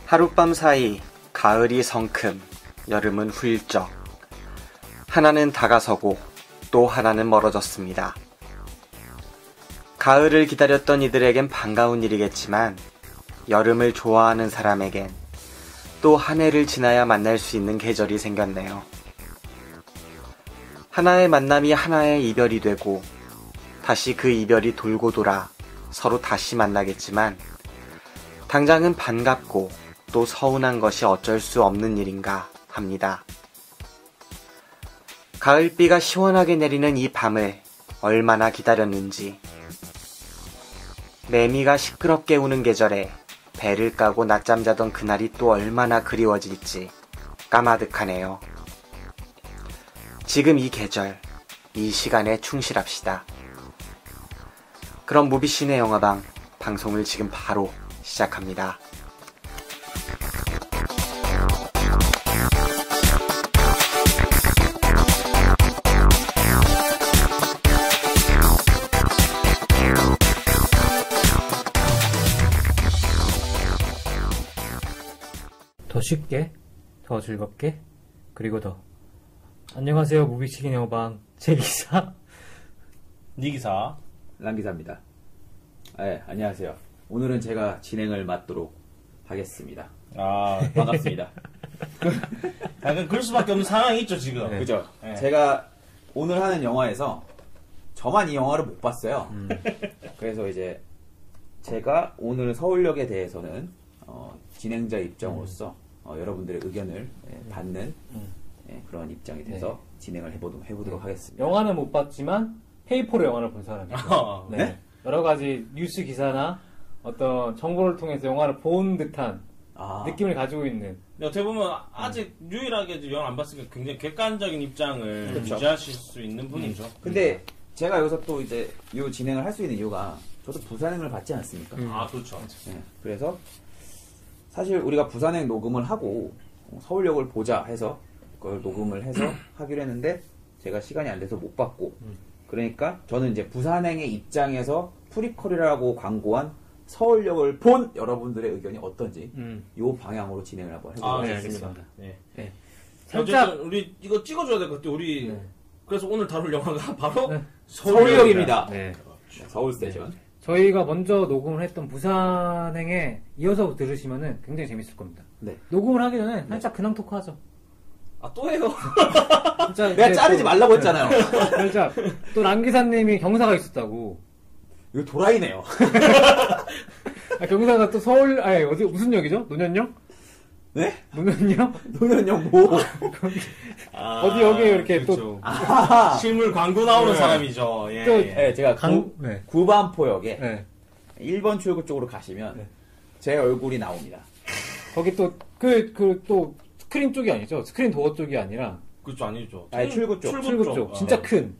하룻밤 사이 가을이 성큼 여름은 훌쩍 하나는 다가서고 또 하나는 멀어졌습니다. 가을을 기다렸던 이들에겐 반가운 일이겠지만 여름을 좋아하는 사람에겐 또 한 해를 지나야 만날 수 있는 계절이 생겼네요. 하나의 만남이 하나의 이별이 되고 다시 그 이별이 돌고 돌아 서로 다시 만나겠지만 당장은 반갑고 또 서운한 것이 어쩔 수 없는 일인가 합니다. 가을비가 시원하게 내리는 이 밤을 얼마나 기다렸는지, 매미가 시끄럽게 우는 계절에 배를 까고 낮잠 자던 그날이 또 얼마나 그리워질지 까마득하네요. 지금 이 계절, 이 시간에 충실합시다. 그럼 무비신의 영화방 방송을 지금 바로 시작합니다. 더 쉽게, 더 즐겁게, 그리고 더. 안녕하세요, 무비치킨 영화방 제기사 니기사 랑기사입니다. 네, 안녕하세요. 오늘은 제가 진행을 맡도록 하겠습니다. 아 반갑습니다. 약간 그럴 수밖에 없는 상황이 있죠 지금. 네. 그죠? 네. 제가 오늘 하는 영화에서 저만 이 영화를 못 봤어요. 그래서 이제 제가 오늘 서울역에 대해서는 진행자 입장으로서 여러분들의 의견을 받는 그런 입장이 돼서 진행을 해보도록 하겠습니다. 영화는 못 봤지만 페이퍼로 영화를 본 사람이죠. 네? 여러 가지 뉴스 기사나 어떤 정보를 통해서 영화를 본 듯한 느낌을 가지고 있는. 어떻게 보면 아직 유일하게 영화 안 봤으니까 굉장히 객관적인 입장을 그렇죠. 유지하실 수 있는 분이죠. 근데 제가 여기서 또 이제 이 진행을 할 수 있는 이유가 저도 부산행을 받지 않습니까? 아 그렇죠. 네, 그래서 사실 우리가 부산행 녹음을 하고 서울역을 보자 해서 그걸 녹음을 해서 하기로 했는데 제가 시간이 안 돼서 못 봤고 그러니까 저는 이제 부산행의 입장에서 프리퀄이라고 광고한 서울역을 본 여러분들의 의견이 어떤지 이 방향으로 진행을 한번 해보도록 하겠습니다. 네. 네. 살짝 어쨌든 우리 이거 찍어줘야 될 것 같아요. 우리 그래서 오늘 다룰 영화가 바로 서울역입니다. 네. 서울 스테이션. 저희가 먼저 녹음을 했던 부산행에 이어서 들으시면은 굉장히 재밌을 겁니다. 네. 녹음을 하기 전에 살짝 근황 토크 하죠. 아 또 해요? 진짜 내가 자르지 말라고 했잖아요. 살짝 또 랑기사님이 경사가 있었다고. 이거 도라이네요. 경사가 또 서울 어디 무슨 역이죠? 노년역? 네? 노년역? 노년역 뭐? 어디 여기에 이렇게 그렇죠. 또 실물 광고 나오는 네. 사람이죠. 예. 또- 예. 네, 제가 구반포역에 네. 1번 출구 쪽으로 가시면 네. 제 얼굴이 나옵니다. 거기 또 또 스크린 쪽이 아니죠? 스크린 도어 쪽이 아니라 그쪽 아니죠. 아니, 출구 쪽. 출구 쪽. 진짜 큰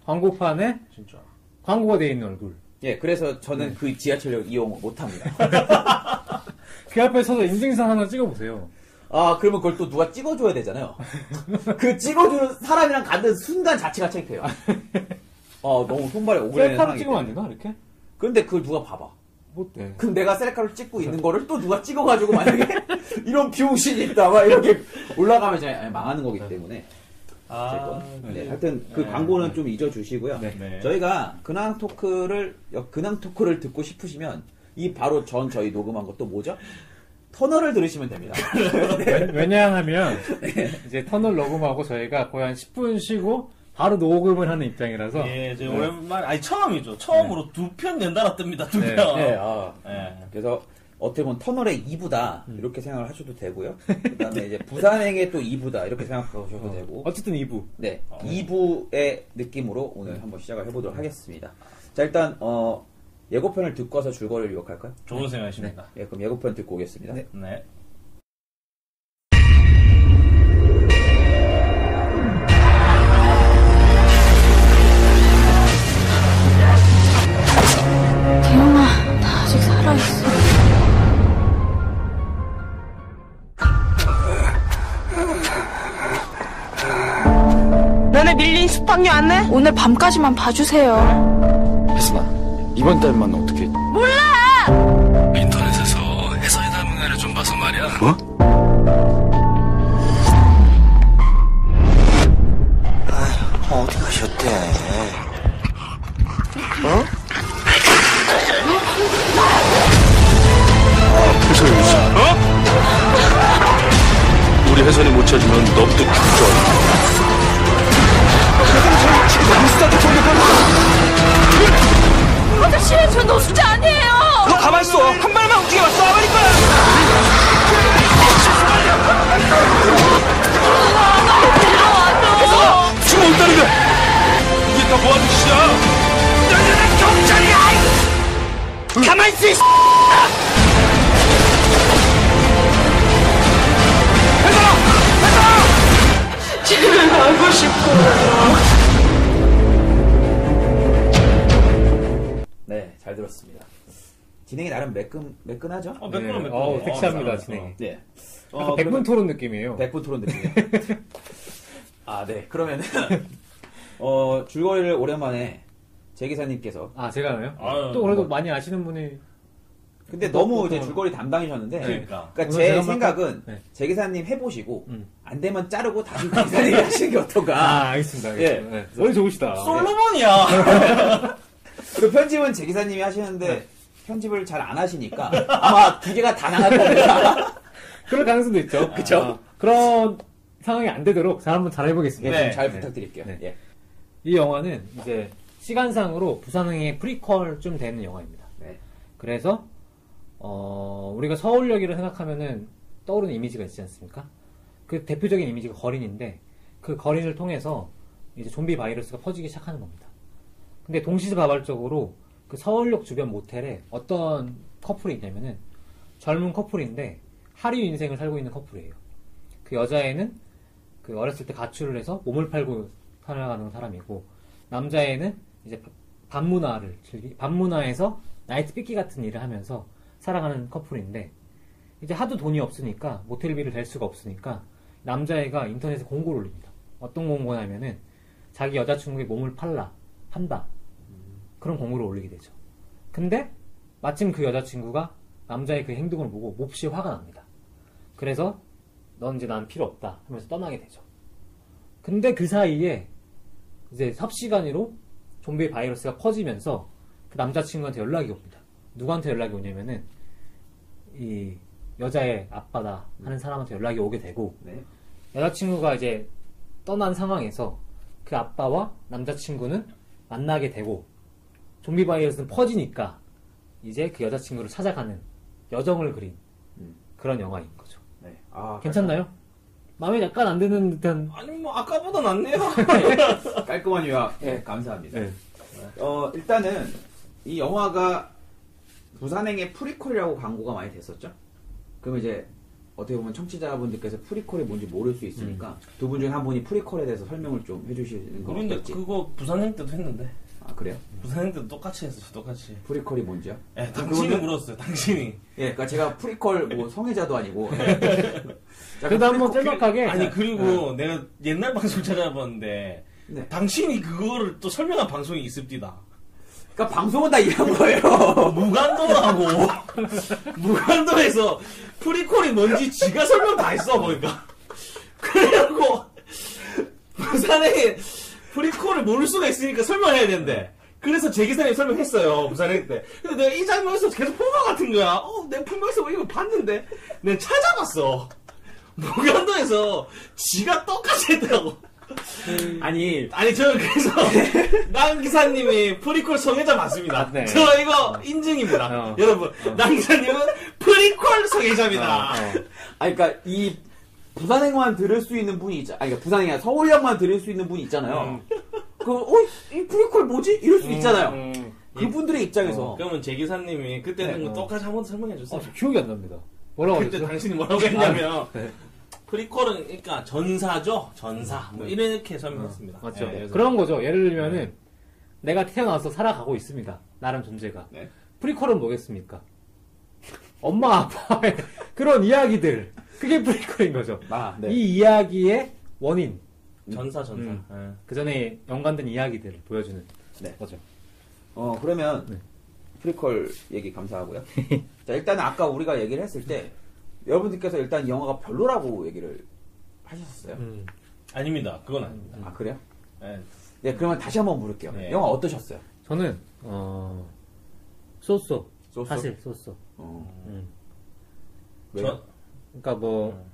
광고판에 진짜. 광고가 되어 있는 얼굴. 예, 그래서 저는 그 지하철역 이용 못 합니다. 그 앞에 서서 인증샷 하나 찍어보세요. 아, 그러면 그걸 또 누가 찍어줘야 되잖아요. 그 찍어주는 사람이랑 가는 순간 자체가 창피해요. 너무 손발이 오그라드는 셀카로 상황이기 찍으면 안 때문에. 되나, 이렇게? 근데 그걸 누가 봐봐. 뭐, 네. 그럼 내가 셀카로 찍고 있는 거를 또 누가 찍어가지고 만약에 이런 비용신이 있다, 막 이렇게 올라가면 이제 망하는 거기 때문에. 어쨌든. 네, 하여튼 그 광고는 좀 잊어주시고요. 네. 저희가 근황 토크를 듣고 싶으시면 이 바로 저희 녹음한 것도 뭐죠? 터널을 들으시면 됩니다. 왜냐하면, 이제 터널 녹음하고 저희가 거의 한 10분 쉬고, 바로 녹음을 하는 입장이라서. 예, 이제 오랜만에, 처음이죠. 처음으로 두 편 연달아 뜹니다, 두 편. 네, 그래서 어떻게 보면 터널의 2부다 이렇게 생각을 하셔도 되고요. 그다음에 이제 부산행의 또 2부다 이렇게 생각하셔도 되고. 어쨌든 2부. 네, 2부의 느낌으로 오늘 한번 시작을 해보도록 하겠습니다. 자, 일단 예고편을 듣고 와서 줄거리를 요약할까요? 좋은 생각이십니다. 예, 그럼 예고편 듣고 오겠습니다. 네. 네. 대영아, 나 아직 살아있어. 너네 밀린 숙박료 안내? 오늘 밤까지만 봐주세요. 혜순아, 이번 달만 어떻게? 몰라! 인터넷에서 해설이다 문화를 좀 봐서 말이야. 이렇게 해산이 못 찾으면 너부터 죽죠. 아저씨, 저 노숙자 아니에요! 너 가만 있어. 한 발만 움직여봐. 쏴버릴 거야. 지금 온다는데 이게 다 뭐하는 짓이야? 너희는 경찰이야. 가만 있어. 이 집에 가고 싶어요. 네, 잘 들었습니다. 진행이 나름 매끈하죠? 매끈한 어우, 섹시합니다, 진행이. 네. 약간 백분 토론 느낌이에요. 백분 토론 느낌이에요. 아, 네. 그러면은, 줄거리를 오랜만에 제 기사님께서. 아, 제가요? 아유, 또 그래도 많이 아시는 분이. 근데 너무 이제 줄거리 담당이셨는데. 그러니까. 제 제가 생각은 네. 제 기사님 해보시고, 안 되면 자르고 다시 기사님이 하시는 게 어떤가. 아, 알겠습니다. 알겠습니다. 네. 머리 좋으시다. 솔로몬이야. 그 편집은 제 기사님이 하시는데, 편집을 잘 안 하시니까, 아마 두 개가 다 나갈 겁니다. 그럴 가능성도 있죠. 그쵸? 그런 상황이 안 되도록 잘 한번 잘 해보겠습니다. 네, 네. 잘 부탁드릴게요. 네. 예. 이 영화는 이제 시간상으로 부산행의 프리퀄 좀 되는 영화입니다. 네. 그래서 우리가 서울역이라 생각하면은 떠오르는 이미지가 있지 않습니까? 그 대표적인 이미지가 거린인데 그 거린을 통해서 이제 좀비 바이러스가 퍼지기 시작하는 겁니다. 근데 동시다발적으로 그 서울역 주변 모텔에 어떤 커플이 있냐면은 젊은 커플인데 하류 인생을 살고 있는 커플이에요. 그 여자애는 그 어렸을 때 가출을 해서 몸을 팔고 살아가는 사람이고 남자애는 이제 밤문화에서 나이트 삐끼 같은 일을 하면서 살아가는 커플인데 이제 하도 돈이 없으니까 모텔비를 댈 수가 없으니까 남자애가 인터넷에 공고를 올립니다. 어떤 공고냐면은 자기 여자친구의 몸을 판다. 그런 공고를 올리게 되죠. 근데 마침 그 여자친구가 남자의 그 행동을 보고 몹시 화가 납니다. 그래서 넌 이제 난 필요 없다 하면서 떠나게 되죠. 근데 그 사이에 이제 섭시간으로 좀비 바이러스가 퍼지면서 그 남자친구한테 연락이 옵니다. 누구한테 연락이 오냐면은 이 여자의 아빠다 하는 사람한테 연락이 오게 되고 네. 여자친구가 이제 떠난 상황에서 그 아빠와 남자친구는 만나게 되고 좀비 바이러스는 퍼지니까 이제 그 여자친구를 찾아가는 여정을 그린 그런 영화인 거죠. 네. 아, 괜찮나요? 마음에 약간 안 드는 듯한. 아니 뭐 아까보다 낫네요. 깔끔한 요약. 네, 감사합니다. 네. 일단은 이 영화가 부산행의 프리퀄이라고 광고가 많이 됐었죠. 그럼 이제 어떻게 보면 청취자분들께서 프리퀄이 뭔지 모를 수 있으니까 두 분 중에 한 분이 프리퀄에 대해서 설명을 좀 해주시는 거 그런데 어떨지. 그거 부산행 때도 했는데. 아, 그래요? 부산행 때도 똑같이 했어요. 똑같이. 프리퀄이 뭔지요? 예, 당신이 그거는- 물었어요. 당신이. 예, 그러니까 제가 프리퀄 뭐 성애자도 아니고. 그래도 한번 짤막하게. 아니 그리고 내가 옛날 방송 찾아봤는데 네. 당신이 그거를 또 설명한 방송이 있습니다. 그러니까 방송은 다 이해한 거예요. 무간도하고 무간도에서 프리퀄이 뭔지 지가 설명 다 했어 보니까. 그래갖고 부산에 프리퀄을 모를 수가 있으니까 설명해야 되는데. 그래서 제 기사님 설명했어요 부산에 때. 근데 내가 이 장면에서 계속 본 것 같은 거야. 내가 분명해서 이거 봤는데 내가 찾아봤어. 무간도에서 지가 똑같이 했더라고. 아니, 저는 그래서 남 기사님이 프리퀄 성애자 맞습니다. 네. 저 이거 인증입니다. 여러분, 남 기사님은 프리퀄 성애자입니다. 아니, 그러니까 이 부산행만 들을 수 있는 분이 있잖아요. 아니, 그러니까 부산행이 아니라 서울역만 들을 수 있는 분이 있잖아요. 이 프리퀄 뭐지? 이럴 수 있잖아요. 그분들의 입장에서. 그러면 제 기사님이 그때는 네. 똑같이 한 번 더 설명해 주세요. 기억이 안 납니다. 뭐라고 그때 그랬죠? 당신이 뭐라고 했냐면 프리퀄은 그러니까 전사죠. 전사. 뭐 이렇게 설명했습니다. 맞죠. 예, 그래서 그런 거죠. 예를 들면은 내가 태어나서 살아가고 있습니다. 나름 존재가. 네. 프리퀄은 뭐겠습니까? 엄마 아빠의 그런 이야기들. 그게 프리퀄인 거죠. 아, 네. 이 이야기의 원인. 전사. 그 전에 연관된 이야기들을 보여주는 네. 거죠. 그러면 네. 프리퀄 얘기 감사하고요. 자, 일단 아까 우리가 얘기를 했을 때 여러분들께서 일단 이 영화가 별로라고 얘기를 하셨었어요. 아닙니다. 그건 아닙니다. 아, 그래요? 예. 네, 그러면 다시 한번 물을게요. 네. 영화 어떠셨어요? 저는 쏘쏘. 쏘쏘? 사실 쏘쏘. 왜요? 그러니까 뭐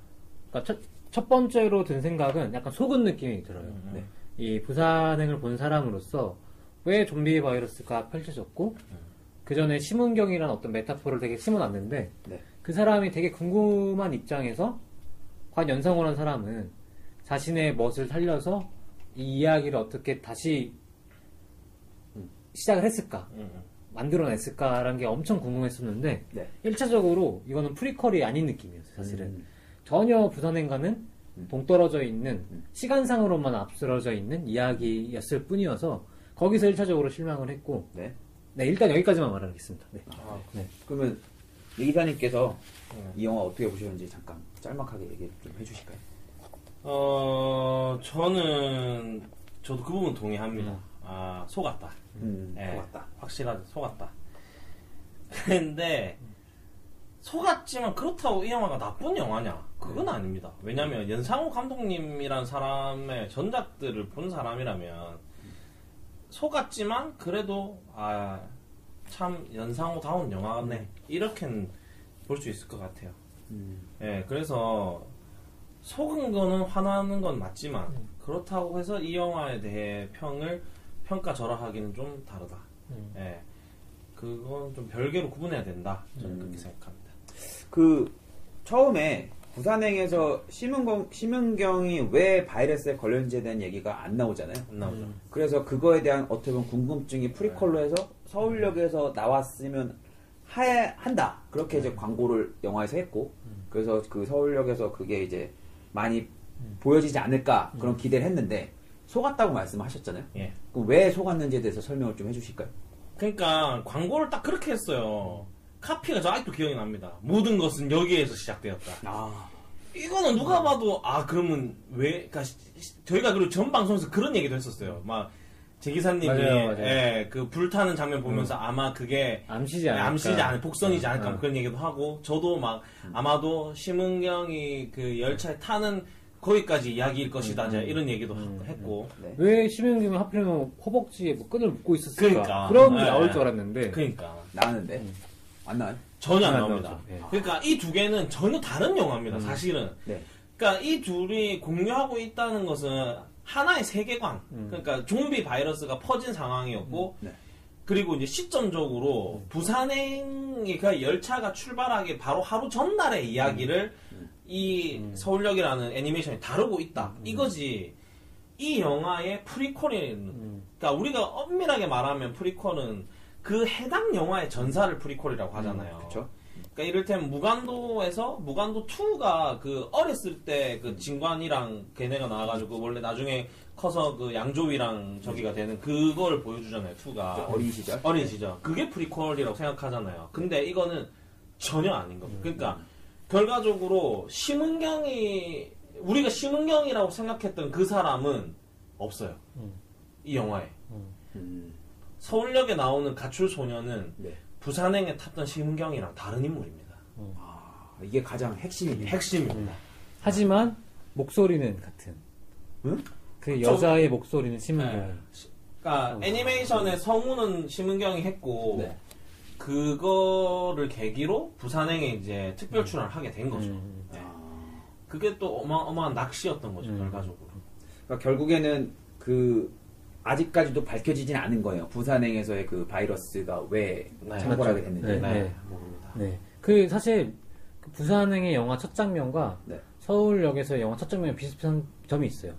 그러니까 첫 번째로 든 생각은 약간 속은 느낌이 들어요. 네. 이 부산행을 본 사람으로서 왜 좀비 바이러스가 펼쳐졌고 그 전에 심은경이라는 어떤 메타포를 되게 심어놨는데 네. 그 사람이 되게 궁금한 입장에서 과연 연상호라는 사람은 자신의 멋을 살려서 이 이야기를 어떻게 다시 시작을 했을까 만들어냈을까라는 게 엄청 궁금했었는데 네. 1차적으로 이거는 프리퀄이 아닌 느낌이었어요 사실은. 전혀 부산행과는 동떨어져 있는 시간상으로만 앞서져 있는 이야기였을 뿐이어서 거기서 1차적으로 실망을 했고 네. 네 일단 여기까지만 말하겠습니다. 네. 네. 그러면 이 기자님께서 이 영화 어떻게 보셨는지 잠깐 짤막하게 얘기 좀 해주실까요? 저도 그 부분 동의합니다. 아, 속았다. 예, 속았다. 확실하게 속았다. 근데, 속았지만 그렇다고 이 영화가 나쁜 영화냐? 그건 아닙니다. 왜냐면, 연상호 감독님이란 사람의 전작들을 본 사람이라면, 속았지만, 그래도, 참, 연상호다운 영화네. 이렇게는 볼 수 있을 것 같아요. 예, 그래서, 속은 거는 화나는 건 맞지만, 그렇다고 해서 이 영화에 대해 평가절하하기는 좀 다르다. 예. 그건 좀 별개로 구분해야 된다. 저는 그렇게 생각합니다. 그 처음에 부산행에서 심은경이 왜 바이러스에 걸렸는지에 대한 얘기가 안 나오잖아요. 안 나오죠. 그래서 그거에 대한 어떻게 보면 궁금증이 프리퀄로 해서 서울역에서 나왔으면 한다. 그렇게 이제 광고를 영화에서 했고, 그래서 그 서울역에서 그게 이제 많이 보여지지 않을까 그런 기대를 했는데 속았다고 말씀하셨잖아요. 예. 그럼 왜 속았는지에 대해서 설명을 좀 해주실까요? 그러니까 광고를 딱 그렇게 했어요. 카피가 저 아직도 기억이 납니다. 모든 것은 여기에서 시작되었다. 이거는 누가 봐도 그러면 왜? 그러니까 저희가 그리고 전 방송에서 그런 얘기도 했었어요. 막 제 기사님이 맞아요. 예, 그 불타는 장면 보면서 아마 그게 암시지 않을까. 복선이지 않을까 뭐 그런 얘기도 하고 저도 막 아마도 심은경이 그 열차에 타는 거기까지 이야기일 것이다 이런 얘기도 했고 네. 왜 심은경이 하필이면 허벅지에 뭐 끈을 묶고 있었을까? 그러니까. 그런 게 네. 나올 줄 알았는데 그러니까 나왔는데 안 나와요? 전혀 안 안 나옵니다. 나오죠. 예. 그러니까 이 두 개는 전혀 다른 영화입니다. 사실은. 네. 그러니까 이 둘이 공유하고 있다는 것은 하나의 세계관. 그러니까 좀비 바이러스가 퍼진 상황이었고 네. 그리고 이제 시점적으로 부산행이 그 열차가 출발하기 바로 하루 전날의 이야기를 이 서울역이라는 애니메이션이 다루고 있다. 이거지. 이 영화의 프리퀄은 그러니까 우리가 엄밀하게 말하면 프리퀄은 그 해당 영화의 전사를 프리퀄이라고 하잖아요. 그렇죠. 그러니까 이를테면 무간도에서 무간도 2가 그 어렸을 때 그 진관이랑 걔네가 나와가지고 원래 나중에 커서 그 양조위랑 저기가 되는 그걸 보여주잖아요. 2가 어린 시절. 어린 시절. 그게 프리퀄이라고 생각하잖아요. 근데 이거는 전혀 아닌 겁니다. 그러니까 결과적으로 우리가 심은경이라고 생각했던 그 사람은 없어요. 이 영화에. 서울역에 나오는 가출 소녀는 네. 부산행에 탔던 심은경이랑 다른 인물입니다. 이게 가장 핵심입니다. 핵심입니다. 하지만 목소리는 같은. 응? 그 여자의 목소리는 심은경. 네. 그러니까 애니메이션의 성우는 심은경이 했고 네. 그거를 계기로 부산행에 이제 특별 출연을 하게 된 거죠. 네. 그게 또 어마어마한 낚시였던 거죠. 결과적으로. 그러니까 결국에는 그 아직까지도 밝혀지진 않은 거예요. 부산행에서의 그 바이러스가 왜 창궐하게 됐는지. 네. 네, 모릅니다. 네. 그 사실 그 부산행의 영화 첫 장면과 네. 서울역에서의 영화 첫 장면이 비슷한 점이 있어요.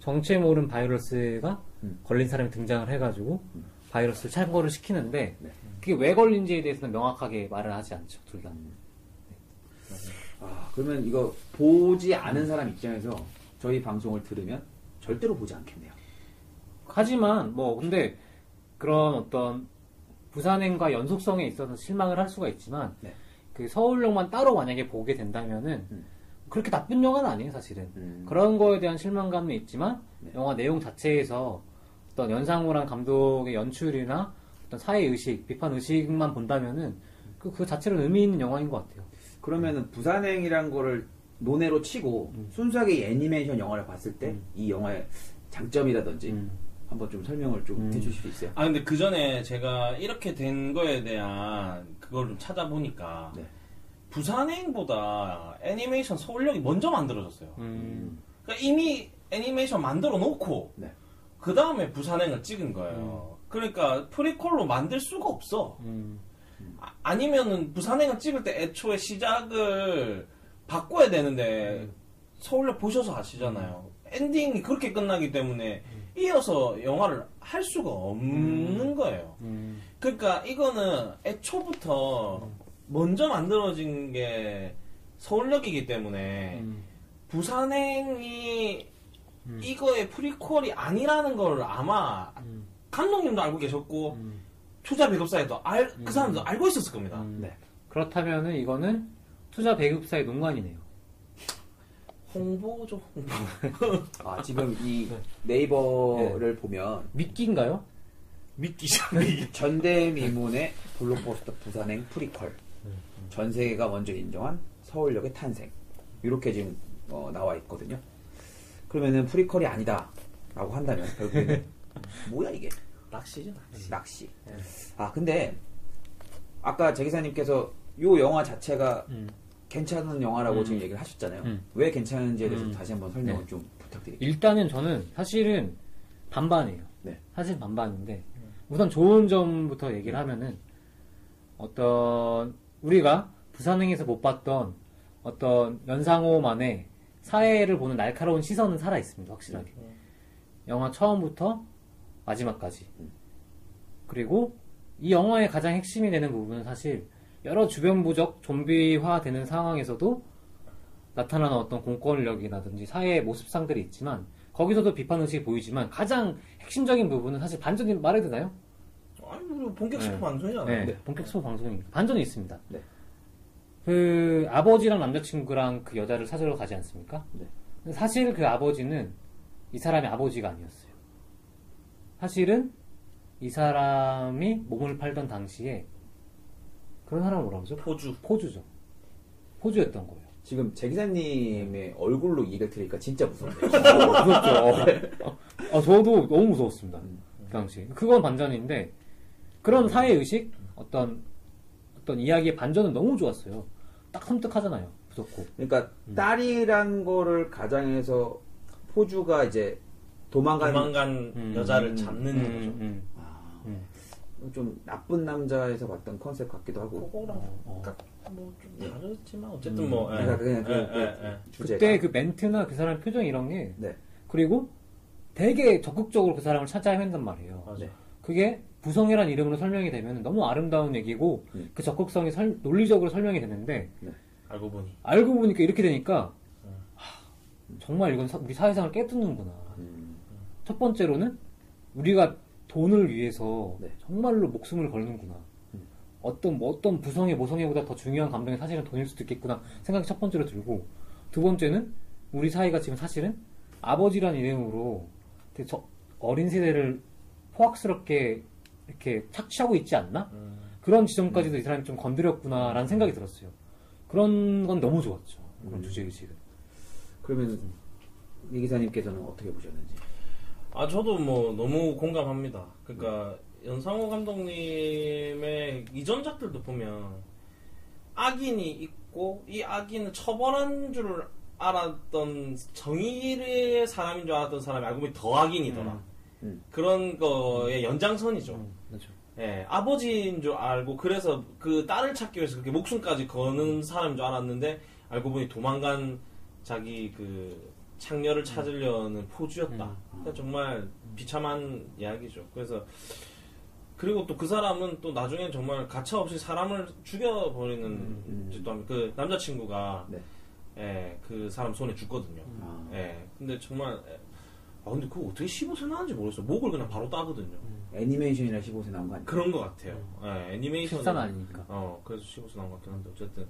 정체 모른 바이러스가 걸린 사람이 등장을 해가지고 바이러스를 창궐을 시키는데 네. 그게 왜 걸린지에 대해서는 명확하게 말을 하지 않죠. 둘 다. 그러면 이거 보지 않은 사람 입장에서 저희 방송을 들으면 절대로 보지 않겠네요. 하지만 뭐 근데 그런 어떤 부산행과 연속성에 있어서 실망을 할 수가 있지만 네. 그 서울역만 따로 만약에 보게 된다면은 그렇게 나쁜 영화는 아니에요 사실은. 그런 거에 대한 실망감은 있지만 네. 영화 내용 자체에서 어떤 연상호란 감독의 연출이나 어떤 사회의식, 비판의식만 본다면은 그 자체로 의미 있는 영화인 것 같아요. 그러면은 부산행이란 거를 논외로 치고 순수하게 이 애니메이션 영화를 봤을 때 이 영화의 장점이라든지 한번 좀 설명을 좀 해주실 수 있어요? 근데 그 전에 제가 이렇게 된 거에 대한 그걸 좀 찾아보니까 네. 부산행보다 애니메이션 서울역이 먼저 만들어졌어요. 그러니까 이미 애니메이션 만들어 놓고 네. 그 다음에 부산행을 찍은 거예요. 그러니까 프리퀄로 만들 수가 없어. 아니면은 부산행을 찍을 때 애초에 시작을 바꿔야 되는데 서울역 보셔서 아시잖아요. 엔딩이 그렇게 끝나기 때문에 이어서 영화를 할 수가 없는 거예요. 그러니까 이거는 애초부터 먼저 만들어진 게 서울역이기 때문에 부산행이 이거의 프리퀄이 아니라는 걸 아마 감독님도 알고 계셨고 투자 배급사에도 그 사람도 알고 있었을 겁니다. 네. 그렇다면은 이거는 투자 배급사의 농간이네요. 홍보죠, 홍보. 아, 지금 이 네이버를 보면 미끼인가요? 미끼죠. 전대미문의 블록버스터 부산행 프리퀄. 전 세계가 먼저 인정한 서울역의 탄생. 이렇게 지금 나와 있거든요. 그러면은 프리퀄이 아니다 라고 한다면 결국에는 뭐야 이게? 낚시죠, 낚시. 아, 근데 아까 제 기사님께서 요 영화 자체가 괜찮은 영화라고 지금 얘기를 하셨잖아요. 왜 괜찮은지에 대해서 다시 한번 설명을 네. 좀 부탁드릴게요. 일단은 저는 사실은 반반이에요. 네. 사실 반반인데 우선 좋은 점부터 얘기를 하면은 어떤 우리가 부산행에서 못 봤던 어떤 연상호만의 사회를 보는 날카로운 시선은 살아 있습니다. 확실하게. 영화 처음부터 마지막까지. 그리고 이 영화의 가장 핵심이 되는 부분은 사실 여러 주변 부적 좀비화 되는 상황에서도 나타나는 어떤 공권력이라든지 사회의 모습상들이 있지만 거기서도 비판의식이 보이지만 가장 핵심적인 부분은 사실 반전이 말해도 되나요? 아니, 우리 본격 스포 네. 방송이잖아요. 네, 본격 스포 방송이니까 반전이 있습니다. 네. 그 아버지랑 남자친구랑 그 여자를 찾으러 가지 않습니까? 네. 근데 사실 그 아버지는 이 사람의 아버지가 아니었어요. 사실은 이 사람이 몸을 팔던 당시에 그런 사람을 뭐라고 하죠? 포주죠. 포주였던 거예요. 지금 제 기사님의 얼굴로 얘기를 들으니까 진짜 무섭네요. 무섭죠. 저도 너무 무서웠습니다. 그 당시. 그건 반전인데 그런 사회의식 어떤 이야기의 반전은 너무 좋았어요. 딱 섬뜩하잖아요. 무섭고. 그러니까 딸이란 거를 가장해서 포주가 이제 도망간 여자를 잡는 거죠. 좀 나쁜 남자에서 봤던 컨셉 같기도 하고. 그거랑 뭐좀 다르지만 어쨌든 뭐. 그러니까 그냥 주제가. 그때 그 멘트나 그 사람 표정 이런 게 네. 그리고 되게 적극적으로 그 사람을 찾아 헤맨단 말이에요. 맞아. 그게 부성이란 이름으로 설명이 되면 너무 아름다운 얘기고 그 적극성이 논리적으로 설명이 되는데 알고 보니까 이렇게 되니까 정말 이건 우리 사회상을 깨뜨는구나. 첫 번째로는 우리가 돈을 위해서 정말로 목숨을 걸는구나. 어떤 부성의 모성애보다 더 중요한 감정이 사실은 돈일 수도 있겠구나 생각이 첫 번째로 들고, 두 번째는 우리 사회가 지금 사실은 아버지란 이름으로 되게 어린 세대를 포악스럽게 이렇게 착취하고 있지 않나? 그런 지점까지도 이 사람이 좀 건드렸구나라는 생각이 들었어요. 그런 건 너무 좋았죠. 그런 주제의식은. 그러면 이 기사님께서는 어떻게 보셨는지? 저도 뭐 너무 공감합니다. 그러니까 연상호 감독님의 이전작들도 보면 악인이 있고 이 악인을 처벌한 줄 알았던 정의의 사람인 줄 알았던 사람이 알고 보니 더 악인이더라. 그런 거의 연장선이죠. 그렇죠. 예, 아버지인 줄 알고 그래서 그 딸을 찾기 위해서 그렇게 목숨까지 거는 사람인 줄 알았는데 알고 보니 도망간 자기 그 창녀를 찾으려는 포주였다. 그러니까 정말 비참한 이야기죠. 그래서 그리고 또 그 사람은 또 나중엔 정말 가차없이 사람을 죽여버리는 짓도 합니다. 그 남자친구가 예, 그 사람 손에 죽거든요. 예, 근데 정말 근데 그거 어떻게 15세 나왔는지 모르겠어요. 목을 그냥 바로 따거든요. 애니메이션이라 15세 나온 거 아니에요? 그런 것 같아요. 예, 애니메이션은 14는 아니니까. 그래서 15세 나온 것 같긴 한데 어쨌든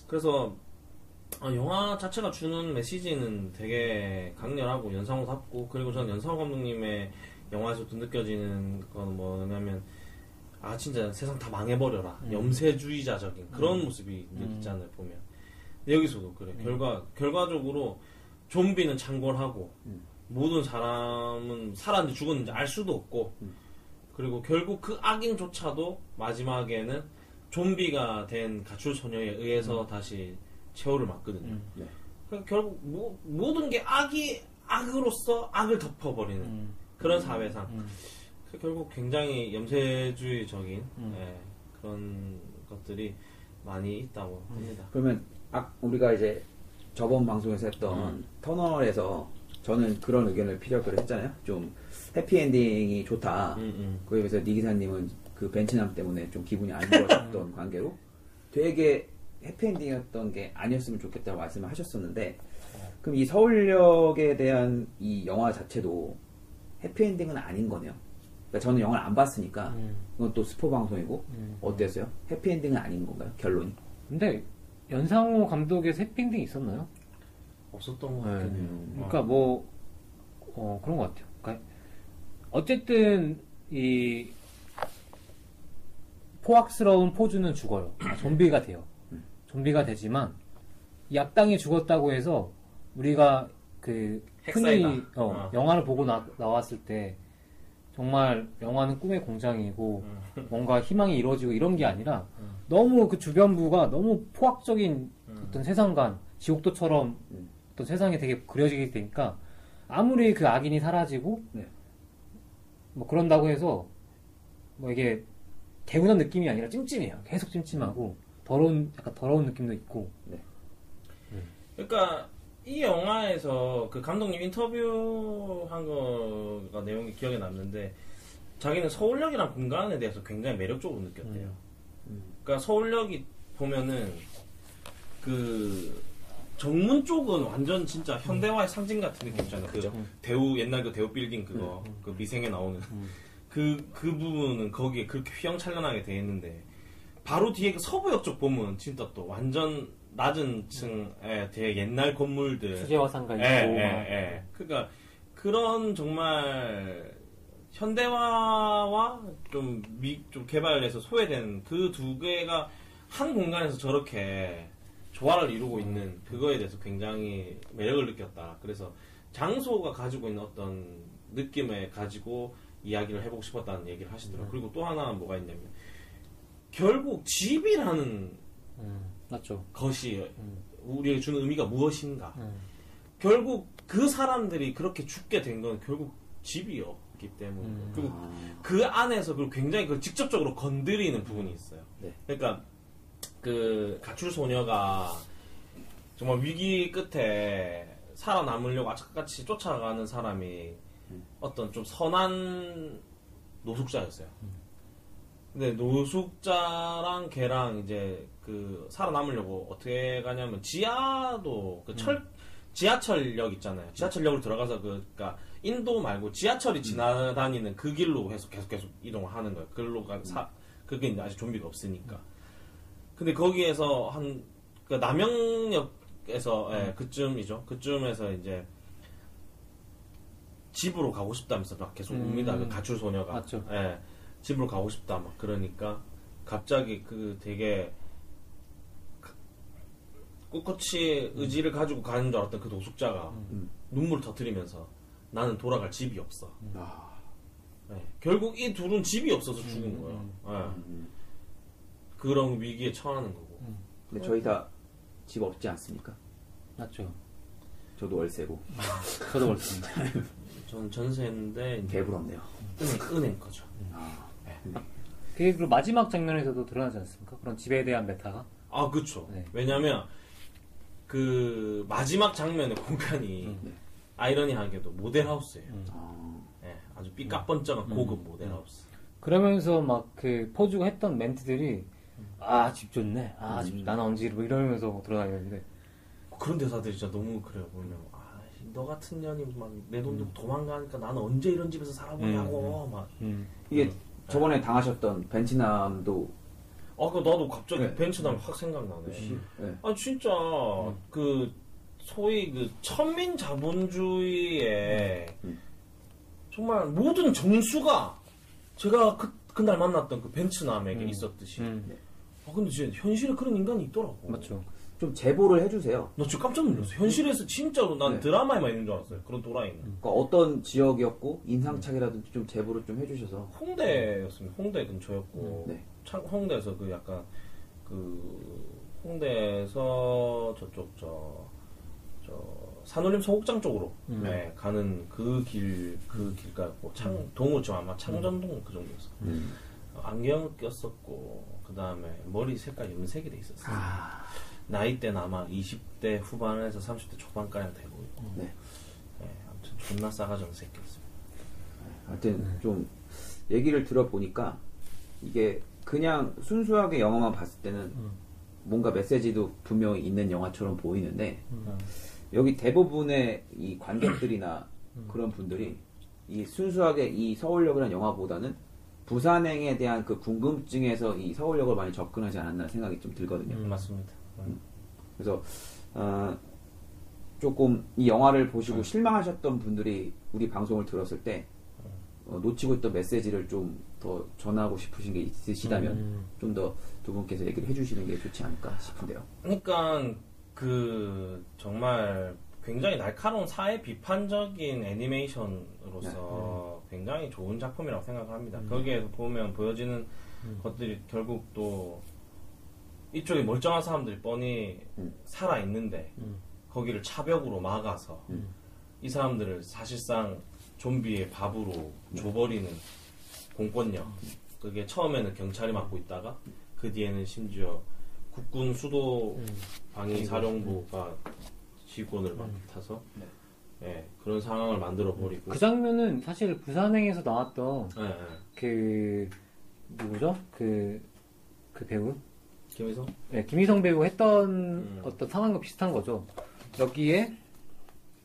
그래서 영화 자체가 주는 메시지는 되게 강렬하고 연상호답고, 그리고 저는 연상호 감독님의 영화에서도 느껴지는 건 뭐냐면 진짜 세상 다 망해버려라 염세주의자적인 그런 모습이 있잖아요 보면. 근데 여기서도 그래. 결과적으로 좀비는 창궐하고 모든 사람은 살았는지 죽었는지 알 수도 없고, 그리고 결국 그 악인조차도 마지막에는 좀비가 된 가출 소녀에 의해서 다시 최후를 맞거든요. 네. 그러니까 결국 모든 게 악으로서 악을 덮어버리는 그런 사회상. 결국 굉장히 염세주의적인 그런 것들이 많이 있다고 합니다. 그러면 우리가 이제 저번 방송에서 했던 터널에서 저는 그런 의견을 피력을 했잖아요. 좀 해피엔딩이 좋다. 그에 비해서 니 기사님은 그 벤치남 때문에 좀 기분이 안 좋았던 관계로 되게 해피엔딩이었던 게 아니었으면 좋겠다고 말씀을 하셨었는데, 그럼 이 서울역에 대한 이 영화 자체도 해피엔딩은 아닌 거네요. 그러니까 저는 영화를 안 봤으니까 이건 또 스포 방송이고 어땠어요? 해피엔딩은 아닌 건가요? 결론이? 근데 연상호 감독의 해피엔딩이 있었나요? 없었던 것 같긴 해요. 그러니까 뭐 그런 것 같아요. 그러니까 어쨌든 이 포악스러운 포주는 죽어요. 좀비가 돼요. 좀비가 되지만 이 악당이 죽었다고 해서 우리가 그 흔히 영화를 보고 나왔을 때 정말 영화는 꿈의 공장이고 뭔가 희망이 이루어지고 이런 게 아니라 너무 그 주변부가 너무 포악적인 어떤 세상관, 지옥도처럼 어떤 세상이 되게 그려지게 되니까 아무리 그 악인이 사라지고 뭐 그런다고 해서 뭐 이게 개운한 느낌이 아니라 찜찜해요. 계속 찜찜하고 약간 더러운 느낌도 있고. 그러니까 이 영화에서 그 감독님 인터뷰한 거가 내용이 기억에 남는데, 자기는 서울역이란 공간에 대해서 굉장히 매력적으로 느꼈대요. 그러니까 서울역이 보면은 그 정문 쪽은 완전 진짜 현대화의 상징 같은 느낌 있잖아요. 그 대우, 옛날 그 대우 빌딩 그거 그 미생에 나오는 그 부분은 거기에 그렇게 휘황찬란하게 돼 있는데, 바로 뒤에 그 서부역 쪽 보면 진짜 또 완전 낮은 층에 되게 옛날 건물들, 수제화상가 있고. 그러니까 그런 정말 현대화와 좀 개발해서 소외된 그 두 개가 한 공간에서 저렇게 조화를 이루고 있는 그거에 대해서 굉장히 매력을 느꼈다. 그래서 장소가 가지고 있는 어떤 느낌을 가지고 이야기를 해보고 싶었다는 얘기를 하시더라고요. 그리고 또 하나 뭐가 있냐면, 결국 집이라는 맞죠. 것이 우리에게 주는 의미가 무엇인가. 결국 그 사람들이 그렇게 죽게 된 건 결국 집이었기 때문에, 그리고 그 안에서 굉장히 그걸 직접적으로 건드리는 부분이 있어요. 그러니까 그 가출 소녀가 정말 위기 끝에 살아남으려고 악착같이 쫓아가는 사람이 어떤 좀 선한 노숙자였어요. 근데 노숙자랑 걔랑 이제 그 살아남으려고 어떻게 가냐면, 지하도 그 지하철역 있잖아요. 지하철역으로 들어가서 그러니까 인도 말고 지하철이 지나다니는 그 길로 해서 계속 이동을 하는 거예요. 그걸로 그게 이제 아직 좀비가 없으니까. 근데 거기에서 그 남영역에서 그쯤이죠. 그쯤에서 이제 집으로 가고 싶다면서 막 계속 웁니다. 그 가출 소녀가. 맞죠. 집으로 가고 싶다 막 그러니까 갑자기 그 되게 꿋꿋이 의지를 가지고 가는 줄 알았던 그 노숙자가 눈물을 터뜨리면서 나는 돌아갈 집이 없어. 결국 이 둘은 집이 없어서 죽은 거예요. 그런 위기에 처하는 거고. 근데 저희 다 집 없지 않습니까? 맞죠. 저도 월세고. 저도 그렇습니다. 저는 전세인데 개부럽네요. 은행 거죠. 그게 그 마지막 장면에서도 드러나지 않습니까? 그런 집에 대한 메타가? 그쵸. 네. 왜냐면 그 마지막 장면의 공간이 아이러니하게도 모델하우스예요. 아주 삐까뻔쩍한 고급 모델하우스. 그러면서 막 그 포주가 했던 멘트들이 집 좋네. 집 나는 언제 이러면서 막 돌아다니는데, 그런 대사들이 진짜 너무 그래요. 보면 너 같은 년이 막 내 돈 들고 도망가니까 나는 언제 이런 집에서 살아보냐고 막. 이게 저번에 당하셨던 벤치남도 나도 갑자기 벤츠남 확 생각나네. 진짜 그 소위 그 천민 자본주의의 정말 모든 정수가 제가 그날 만났던 그 벤츠남에게 있었듯이. 근데 진짜 현실에 그런 인간이 있더라고. 맞죠. 좀 제보를 해주세요. 나 진짜 깜짝 놀랐어. 현실에서 진짜로 난 드라마에만 있는 줄 알았어요. 그런 또라이는. 그러니까 어떤 지역이었고 인상착이라든지 좀 제보를 좀 해주셔서. 홍대였습니다. 홍대 근처였고. 홍대에서 그 약간 그 홍대에서 저쪽 저 산울림 소곡장 쪽으로 네, 가는 그 길가고 동호죠 아마 창전동 그 정도였어. 안경을 꼈었고 그 다음에 머리 색깔 염색이 돼 있었어요. 나이대는 아마 20대 후반에서 30대 초반까지 되고 있고. 네. 네, 아무튼 존나 싸가지 없는 새끼였습니다. 하여튼 좀 얘기를 들어보니까 이게 그냥 순수하게 영화만 봤을 때는 뭔가 메시지도 분명히 있는 영화처럼 보이는데 여기 대부분의 이 관객들이나 그런 분들이 이 순수하게 이 서울역이라는 영화보다는 부산행에 대한 그 궁금증에서 이 서울역을 많이 접근하지 않았나 생각이 좀 들거든요. 맞습니다. 그래서 조금 이 영화를 보시고 실망하셨던 분들이 우리 방송을 들었을 때 놓치고 있던 메시지를 좀 더 전하고 싶으신 게 있으시다면 좀 더 두 분께서 얘기를 해주시는 게 좋지 않을까 싶은데요. 그러니까 그 정말 굉장히 날카로운 사회 비판적인 애니메이션으로서 굉장히 좋은 작품이라고 생각을 합니다. 거기에서 보면 보여지는 것들이 결국 또 이쪽에 멀쩡한 사람들이 뻔히 살아있는데 거기를 차벽으로 막아서 이 사람들을 사실상 좀비의 밥으로 줘버리는 공권력. 그게 처음에는 경찰이 맡고 있다가 그 뒤에는 심지어 국군 수도 방위 사령부가 지휘권을 맡아서 네, 그런 상황을 만들어 버리고 그 장면은 사실 부산행에서 나왔던 네, 그 누구죠? 그 배우? 김희성? 네, 김희성 배우 했던 어떤 상황과 비슷한 거죠. 여기에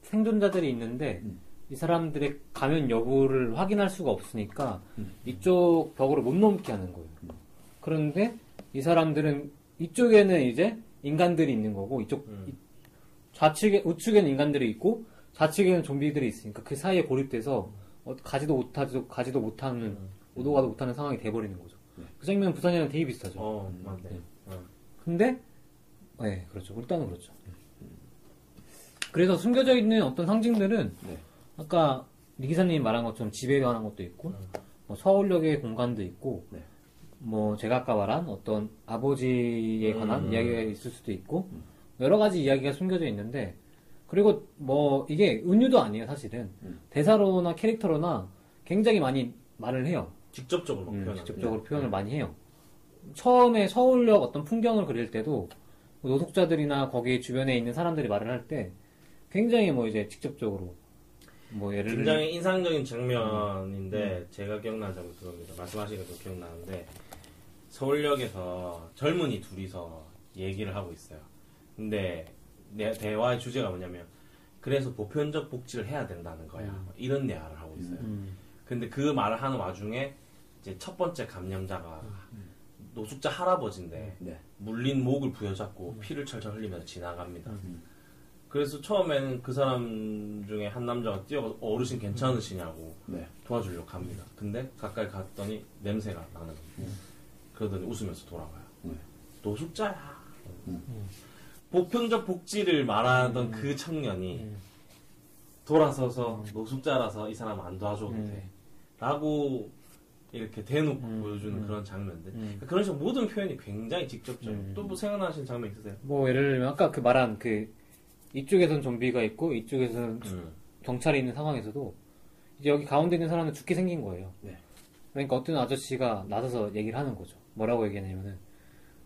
생존자들이 있는데 이 사람들의 감염 여부를 확인할 수가 없으니까 이쪽 벽으로 못 넘게 하는 거예요. 그런데 이 사람들은 이쪽에는 이제 인간들이 있는 거고 좌측에 우측에는 인간들이 있고 좌측에는 좀비들이 있으니까 그 사이에 고립돼서 가지도 못하는 오도 가도 못하는 상황이 돼버리는 거죠. 그 장면은 부산이랑 되게 비슷하죠. 맞네. 근데 네, 그렇죠. 일단은 그렇죠. 그래서 숨겨져 있는 어떤 상징들은 아까 리 기사님이 말한 것처럼 집에 관한 것도 있고 뭐 서울역의 공간도 있고 뭐 제가 아까 말한 어떤 아버지에 관한 이야기가 있을 수도 있고 여러 가지 이야기가 숨겨져 있는데 그리고 뭐 이게 은유도 아니에요 사실은 대사로나 캐릭터로나 굉장히 많이 말을 해요. 직접적으로 직접적으로 표현을 많이 해요. 처음에 서울역 어떤 풍경을 그릴 때도 노숙자들이나 거기 주변에 있는 사람들이 말을 할 때 굉장히 뭐 이제 직접적으로 뭐 예를 들면 굉장히 인상적인 장면인데 제가 기억나는 장면 그겁니다. 말씀하시니까 좀 기억나는데 서울역에서 젊은이 둘이서 얘기를 하고 있어요. 근데 대화의 주제가 뭐냐면 그래서 보편적 복지를 해야 된다는 거야. 이런 대화를 하고 있어요. 근데 그 말을 하는 와중에 이제 첫 번째 감염자가 노숙자 할아버지인데 물린 목을 부여잡고 피를 철철 흘리면서 지나갑니다. 그래서 처음에는 그 사람 중에 한 남자가 뛰어가서 어르신 괜찮으시냐고 도와주려고 합니다. 근데 가까이 갔더니 냄새가 나는 거예요. 그러더니 웃으면서 돌아가요. 노숙자야. 보편적 복지를 말하던 그 청년이 돌아서서 노숙자라서 이 사람 안 도와줘도 돼. 라고 이렇게 대놓고 보여주는 그런 장면들. 그러니까 그런 식으로 모든 표현이 굉장히 직접적이에요. 또 뭐 생각나시는 장면 있으세요? 뭐 예를 들면 아까 그 말한 그 이쪽에선 좀비가 있고 이쪽에서는 경찰이 있는 상황에서도 이제 여기 가운데 있는 사람은 죽게 생긴 거예요. 그러니까 어떤 아저씨가 나서서 얘기를 하는 거죠. 뭐라고 얘기하냐면은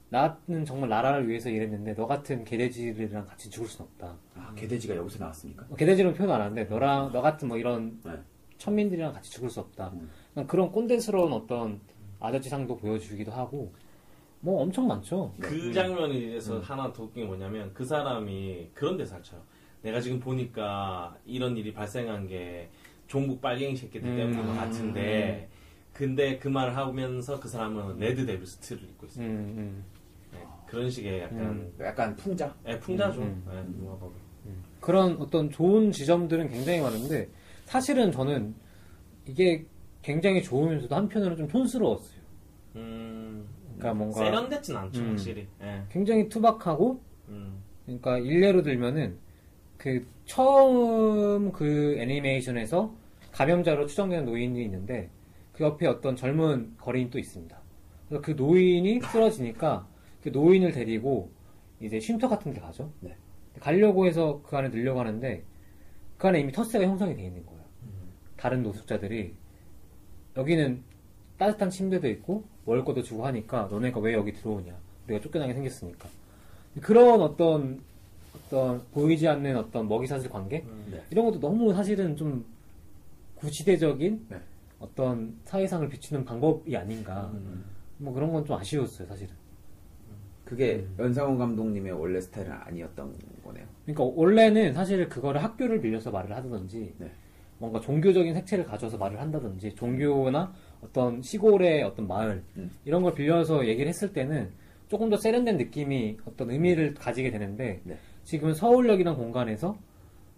나는 정말 나라를 위해서 일했는데 너 같은 개돼지들이랑 같이 죽을 순 없다. 아, 개돼지가 여기서 나왔습니까? 개돼지는 표현 안 하는데 너 같은 뭐 이런 천민들이랑 같이 죽을 수 없다. 그런 꼰대스러운 어떤 아저씨상도 보여주기도 하고 뭐 엄청 많죠. 그 장면에서 하나 더 웃긴 게 뭐냐면 그 사람이 그런 대사를 쳐요. 내가 지금 보니까 이런 일이 발생한 게 종북 빨갱이 새끼들 때문인 것 같은데 근데 그 말을 하면서 그 사람은 레드 데빌 스틸을 입고 있어요. 네, 그런 식의 약간 풍자? 네, 풍자죠. 그런 어떤 좋은 지점들은 굉장히 많은데 사실은 저는 이게 굉장히 좋으면서도 한편으로는 좀 촌스러웠어요. 그러니까 뭔가 세련됐진 않죠, 확실히. 굉장히 투박하고, 그러니까 일례로 들면은 그 처음 그 애니메이션에서 감염자로 추정되는 노인이 있는데 그 옆에 어떤 젊은 거리인 또 있습니다. 그래서 그 노인이 쓰러지니까 그 노인을 데리고 이제 쉼터 같은 데 가죠. 네. 가려고 해서 그 안에 넣으려고 하는데 그 안에 이미 텃세가 형성이 돼 있는 거예요. 다른 노숙자들이 여기는 따뜻한 침대도 있고 먹을 것도 주고 하니까 너네가 왜 여기 들어오냐. 우리가 쫓겨나게 생겼으니까. 그런 어떤 보이지 않는 어떤 먹이사슬 관계? 네. 이런 것도 너무 사실은 좀 구시대적인 네. 어떤 사회상을 비추는 방법이 아닌가. 뭐 그런 건 좀 아쉬웠어요, 사실은. 그게 연상훈 감독님의 원래 스타일은 아니었던 거네요. 그러니까 원래는 사실 그거를 학교를 빌려서 말을 하든지 네. 뭔가 종교적인 색채를 가져서 말을 한다든지 종교나 어떤 시골의 어떤 마을 이런 걸 빌려서 얘기를 했을 때는 조금 더 세련된 느낌이 어떤 의미를 가지게 되는데 네. 지금은 서울역이란 공간에서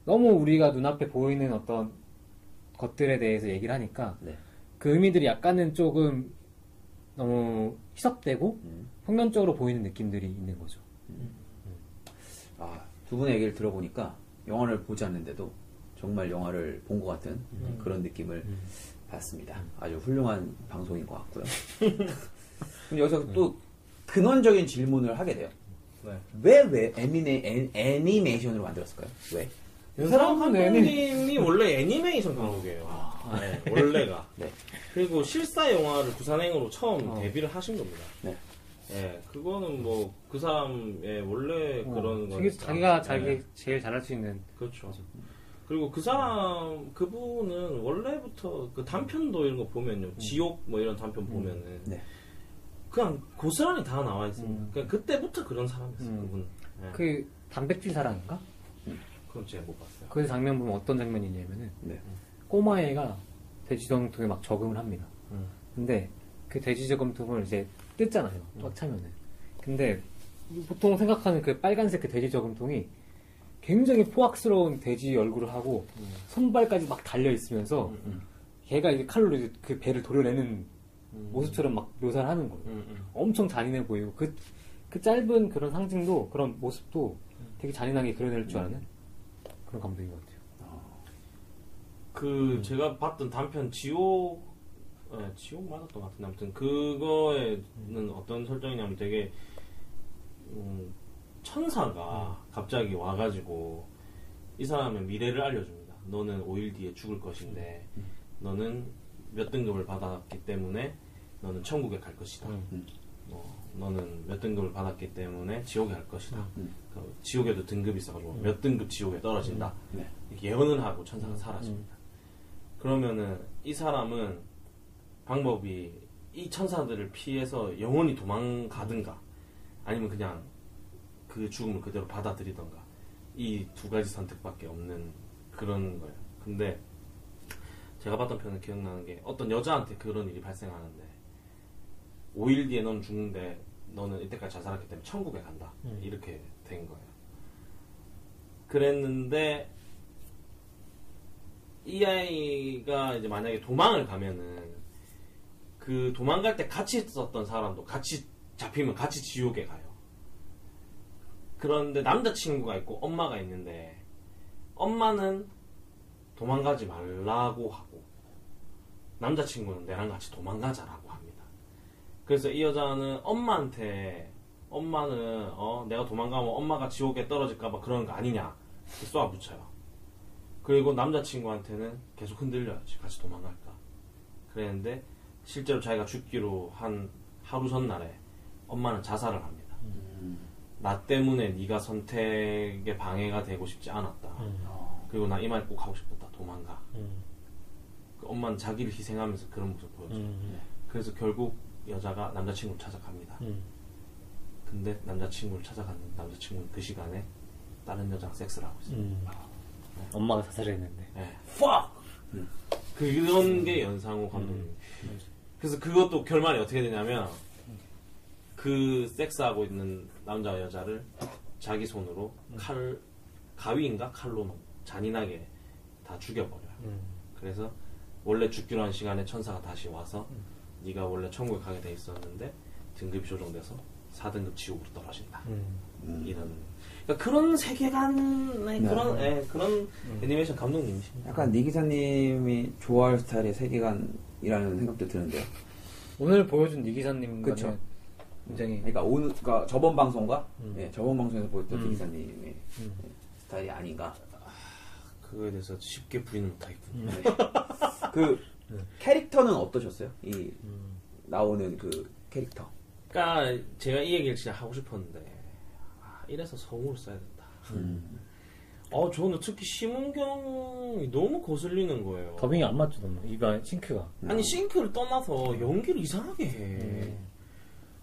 너무 우리가 눈앞에 보이는 어떤 것들에 대해서 얘기를 하니까 네. 그 의미들이 약간은 조금 너무 희석되고 평면적으로 보이는 느낌들이 있는 거죠. 두 분의 얘기를 들어보니까 영화를 보지 않는데도 정말 영화를 본 것 같은 그런 느낌을 받습니다. 아주 훌륭한 방송인 것 같고요. 근데 여기서 또 근원적인 질문을 하게 돼요. 왜 애니메이션으로 만들었을까요? 왜? 연상 감독님이 원래 애니메이션 감독이에요. 네, 원래가. 네. 그리고 실사 영화를 부산행으로 처음 데뷔를 하신 겁니다. 네. 네, 그거는 뭐 그 사람의 원래 그런 거. 자기가 제일 잘할 수 있는. 그렇죠. 그리고 그분은 원래부터 그 단편도 이런 거 보면요. 지옥 뭐 이런 단편 보면은. 네. 그냥 고스란히 다 나와 있습니다. 그냥 그때부터 그런 사람이었어요, 그분. 네. 그 단백질 사랑인가? 그건 제가 못 봤어요. 그 장면 보면 어떤 장면이냐면은 네. 꼬마애가 돼지 저금통에 막 저금을 합니다. 근데 그 돼지 저금통을 이제 뜯잖아요. 꽉 차면은. 근데 보통 생각하는 그 빨간색 그 돼지 저금통이 굉장히 포악스러운 돼지 얼굴을 하고 손발까지 막 달려 있으면서 걔가 이제 칼로 이제 그 배를 도려내는 모습처럼 막 묘사를 하는 거예요. 엄청 잔인해 보이고 그 짧은 그런 상징도 그런 모습도 되게 잔인하게 그려낼 줄 아는 그런 감독인 것 같아요. 제가 봤던 단편 지옥 맞았던 것 같은데 아무튼 그거에는 어떤 설정이냐면 되게 천사가 갑자기 와가지고 이 사람의 미래를 알려줍니다. 너는 5일 뒤에 죽을 것인데 너는 몇 등급을 받았기 때문에 너는 천국에 갈 것이다. 너는 몇 등급을 받았기 때문에 지옥에 갈 것이다. 지옥에도 등급이 있어가지고 몇 등급 지옥에 떨어진다. 이렇게 예언을 하고 천사가 사라집니다. 그러면은 이 사람은 방법이 이 천사들을 피해서 영원히 도망가든가 아니면 그냥 그 죽음을 그대로 받아들이던가 이 두 가지 선택밖에 없는 그런 거예요. 근데 제가 봤던 편은 기억나는 게 어떤 여자한테 그런 일이 발생하는데 5일 뒤에 넌 죽는데 너는 이때까지 잘 살았기 때문에 천국에 간다. 이렇게 된 거예요. 그랬는데 이 아이가 이제 만약에 도망을 가면은 그 도망갈 때 같이 있었던 사람도 같이 잡히면 같이 지옥에 가요. 그런데 남자친구가 있고 엄마가 있는데 엄마는 도망가지 말라고 하고 남자친구는 내랑 같이 도망가자라고 합니다. 그래서 이 여자는 엄마한테 엄마는 내가 도망가면 엄마가 지옥에 떨어질까봐 그런 거 아니냐 쏘아붙여요. 그리고 남자친구한테는 계속 흔들려야지 같이 도망갈까 그랬는데 실제로 자기가 죽기로 한 하루 전날에 엄마는 자살을 합니다. 나 때문에 네가 선택에 방해가 되고 싶지 않았다. 그리고 나 이 말 꼭 하고 싶었다. 도망가. 그 엄마는 자기를 희생하면서 그런 모습을 보여줘요. 그래서 결국 여자가 남자친구를 찾아갑니다. 근데 남자친구를 찾아가는 남자친구는 그 시간에 다른 여자랑 섹스를 하고 있어요. 엄마가 자살을 했는데. 네. fuck! 그런 게 연상호 감독님. 그래서 그것도 결말이 어떻게 되냐면 그 섹스하고 있는 남자와 여자를 자기 손으로 가위인가 칼로 잔인하게 다 죽여버려요. 그래서 원래 죽기로 한 시간에 천사가 다시 와서 네가 원래 천국에 가게 돼 있었는데 등급이 조정돼서 4등급 지옥으로 떨어진다. 이런 그러니까 그런 세계관의 그런 애니메이션 감독님이십니다. 약간 니 기사님이 좋아할 스타일의 세계관이라는 생각도 드는데요. 오늘 보여준 이 기사님과는 그쵸. 굉장히 그러니까 저번 방송과 음. 예, 저번 방송에서 보였던 음. 이 기사님의 스타일이 아닌가. 그거에 대해서 쉽게 부인을 못하겠군요. 네. 그 캐릭터는 어떠셨어요? 이 나오는 그 캐릭터. 그러니까 제가 이 얘기를 진짜 하고 싶었는데 이래서 성우를 써야 된다. 저는 특히 심은경이 너무 거슬리는 거예요. 더빙이 안 맞죠, 너무. 이가 싱크가. 아니 싱크를 떠나서 연기를 이상하게 해.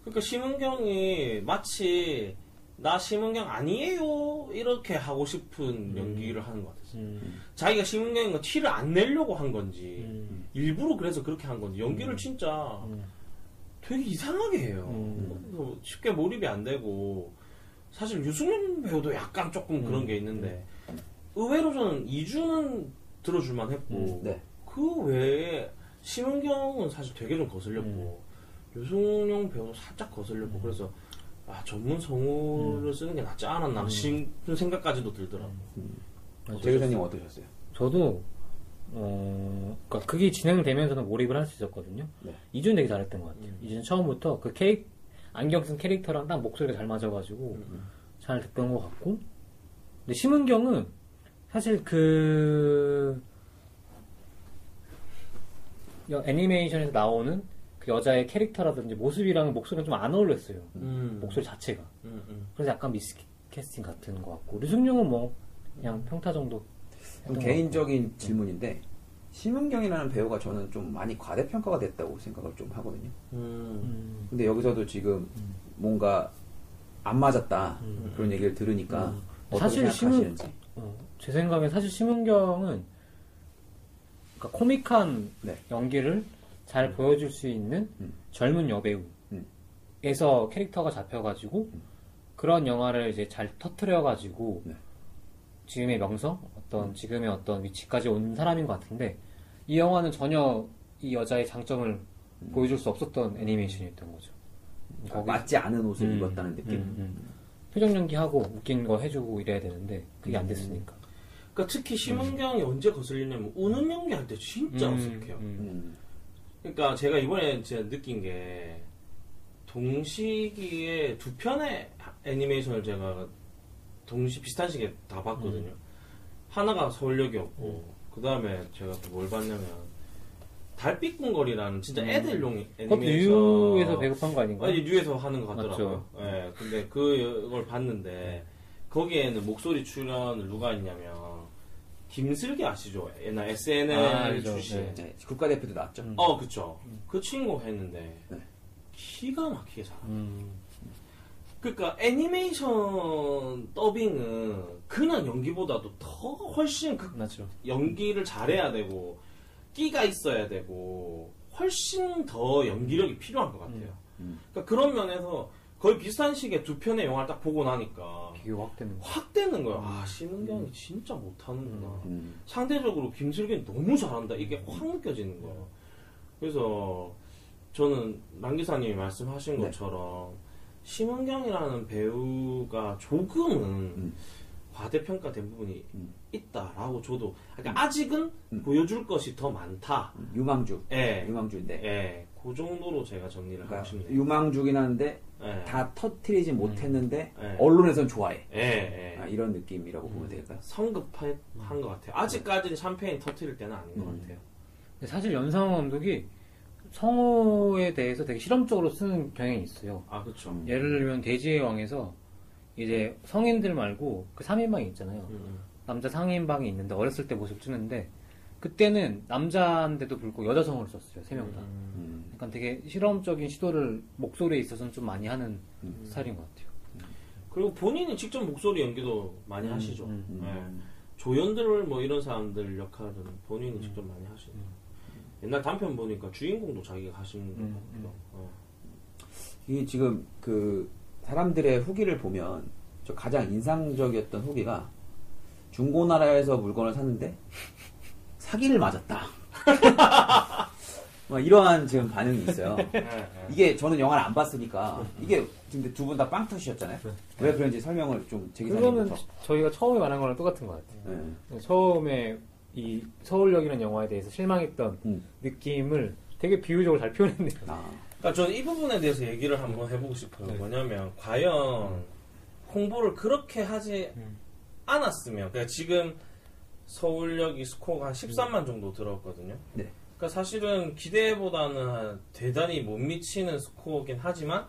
그러니까 심은경이 마치 나 심은경 아니에요 이렇게 하고 싶은 연기를 하는 것 같았어요. 자기가 심은경인 거 티를 안 내려고 한 건지 일부러 그래서 그렇게 한 건지 연기를 진짜 되게 이상하게 해요. 그래서 쉽게 몰입이 안 되고 사실 유승용 배우도 약간 조금 그런 게 있는데 의외로 저는 이주는 들어줄만 했고 네. 그 외에 심은경은 사실 되게 좀 거슬렸고 유승용 배우도 살짝 거슬렸고 그래서 전문 성우를 쓰는 게 낫지 않았나 싶은 생각까지도 들더라고. 제 기사님 어떠셨어요? 저도 그러니까 그게 진행되면서는 몰입을 할 수 있었거든요. 네. 이준 되게 잘했던 것 같아요. 이준 처음부터 그 안경 쓴 캐릭터랑 딱 목소리가 잘 맞아가지고 잘 됐던 것 같고, 근데 심은경은 사실 애니메이션에서 나오는 그 여자의 캐릭터라든지 모습이랑 목소리가 좀 안 어울렸어요. 목소리 자체가. 그래서 약간 미스캐스팅 같은 것 같고, 류승룡은 뭐 그냥 평타 정도. 좀 개인적인 질문인데 심은경이라는 배우가 저는 좀 많이 과대평가가 됐다고 생각을 좀 하거든요. 근데 여기서도 지금 뭔가 안 맞았다 그런 얘기를 들으니까 어떻게 사실 생각하시는지. 제 생각엔 사실 심은경은 그러니까 코믹한 네. 연기를 잘 보여줄 수 있는 젊은 여배우에서 캐릭터가 잡혀가지고 그런 영화를 이제 잘 터트려가지고 네. 지금의 명성, 지금의 어떤 위치까지 온 사람인 것 같은데, 이 영화는 전혀 이 여자의 장점을 보여줄 수 없었던 애니메이션이었던 거죠. 맞지 않은 옷을 입었다는 느낌. 표정 연기하고 웃긴 거 해주고 이래야 되는데 그게 안 됐으니까. 그러니까 특히 심은경이 언제 거슬리냐면 우는 연기할 때 진짜 어색해요. 그러니까 제가 이번에 진짜 느낀 게 동시기에 두 편의 애니메이션을 제가 비슷한 시기에 다 봤거든요. 하나가 서울역이었고 그 다음에 제가 또 뭘 봤냐면 달빛궁궐이라는 진짜 애들용 그것도 애니메이션. 뉴에서 배급한 거 아닌가? 아니 뉴에서 하는 것 같더라고요. 맞죠. 예, 근데 그걸 봤는데 거기에는 목소리 출연을 누가 했냐면 김슬기 아시죠? 옛날 SNL 알죠. 출신. 네. 국가대표도 나왔죠. 그쵸. 그 친구 했는데 기가 막히게 잘하. 그러니까 애니메이션 더빙은 그냥 연기보다도 더 훨씬 맞죠. 연기를 잘해야 되고 끼가 있어야 되고 훨씬 더 연기력이 필요한 것 같아요. 그러니까 그런 면에서 거의 비슷한 시기에 두 편의 영화를 딱 보고 나니까 비교 확 되는 거. 확 되는 거예요. 심은경이 진짜 못하는구나. 상대적으로 김슬기는 너무 잘한다. 이게 확 느껴지는 거예요. 그래서 저는 남 기사님이 말씀하신 것처럼 심은경이라는 배우가 조금은 과대평가된 부분이 있다라고 저도 그러니까 아직은 보여줄 것이 더 많다. 유망주인데 그 정도로 제가 정리를 하고 싶네요. 유망주긴 한데 다 터트리지 못했는데 언론에선 좋아해. 이런 느낌이라고 보면 될까요? 성급한 것 같아요. 아직까지는 샴페인 터트릴 때는 아닌 것 같아요. 근데 사실 연상호 감독이 성우에 대해서 되게 실험적으로 쓰는 경향이 있어요. 그렇죠. 예를 들면 돼지의 왕에서 이제 성인들 말고 그 3인방이 있잖아요. 남자 상인방이 있는데 어렸을 때 모습 주는데 그때는 남자인데도 불구하고 여자 성우를 썼어요. 3명 다. 약간 되게 실험적인 시도를 목소리에 있어서는 좀 많이 하는 스타일인 것 같아요. 그리고 본인이 직접 목소리 연기도 많이 하시죠. 조연들 뭐 이런 사람들 역할은 본인이 직접 많이 하시죠. 옛날 단편 보니까 주인공도 자기가 하시는 것 같아요. 이게 지금 그 사람들의 후기를 보면 저 가장 인상적이었던 후기가 중고나라에서 물건을 샀는데 사기를 맞았다. 막 이러한 지금 반응이 있어요. 이게 저는 영화를 안 봤으니까 이게 지금 두 분 다 빵 터지셨잖아요. 왜 그런지 설명을 좀 그거는 제기사님부터. 저희가 처음에 말한 거랑 똑같은 것 같아요. 처음에 이 서울역이라는 영화에 대해서 실망했던 느낌을 되게 비유적으로 잘 표현했네요. 그러니까 저는 이 부분에 대해서 얘기를 한번 해보고 싶어요. 네. 뭐냐면 과연 홍보를 그렇게 하지 않았으면, 그러니까 지금 서울역이 스코어가 한 13만 정도 들었거든요. 네. 그러니까 사실은 기대보다는 대단히 못 미치는 스코어긴 하지만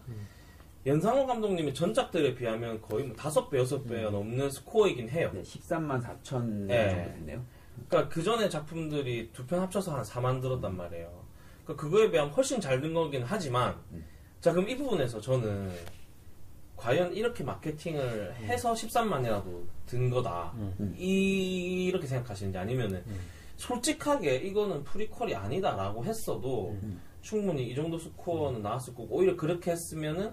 연상호 감독님의 전작들에 비하면 거의 뭐 5배, 6배가 넘는 스코어이긴 해요. 네, 13만 4천 네. 정도 됐네요. 그러니까 그 전에 작품들이 두 편 합쳐서 한 4만 들었단 말이에요. 그러니까 그거에 비하면 훨씬 잘 든 거긴 하지만, 자, 그럼 이 부분에서 저는 과연 이렇게 마케팅을 해서 13만이라도 든 거다. 이렇게 생각하시는지, 아니면은 솔직하게 이거는 프리퀄이 아니다라고 했어도 충분히 이 정도 스코어는 나왔을 거고, 오히려 그렇게 했으면은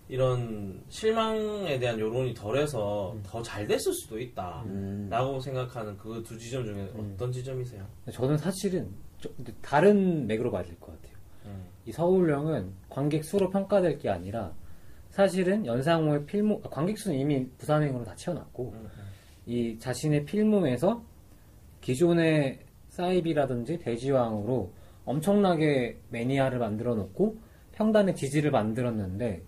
이런 실망에 대한 여론이 덜해서 더 잘 됐을 수도 있다 라고 생각하는 그 두 지점 중에 어떤 지점이세요? 저는 사실은 다른 맥으로 봐야 될 것 같아요. 이 서울역은 관객 수로 평가될 게 아니라 사실은 연상호의 필모, 관객 수는 이미 부산행으로 다 채워놨고 이 자신의 필모에서 기존의 사이비라든지 대지왕으로 엄청나게 매니아를 만들어 놓고 평단의 지지를 만들었는데,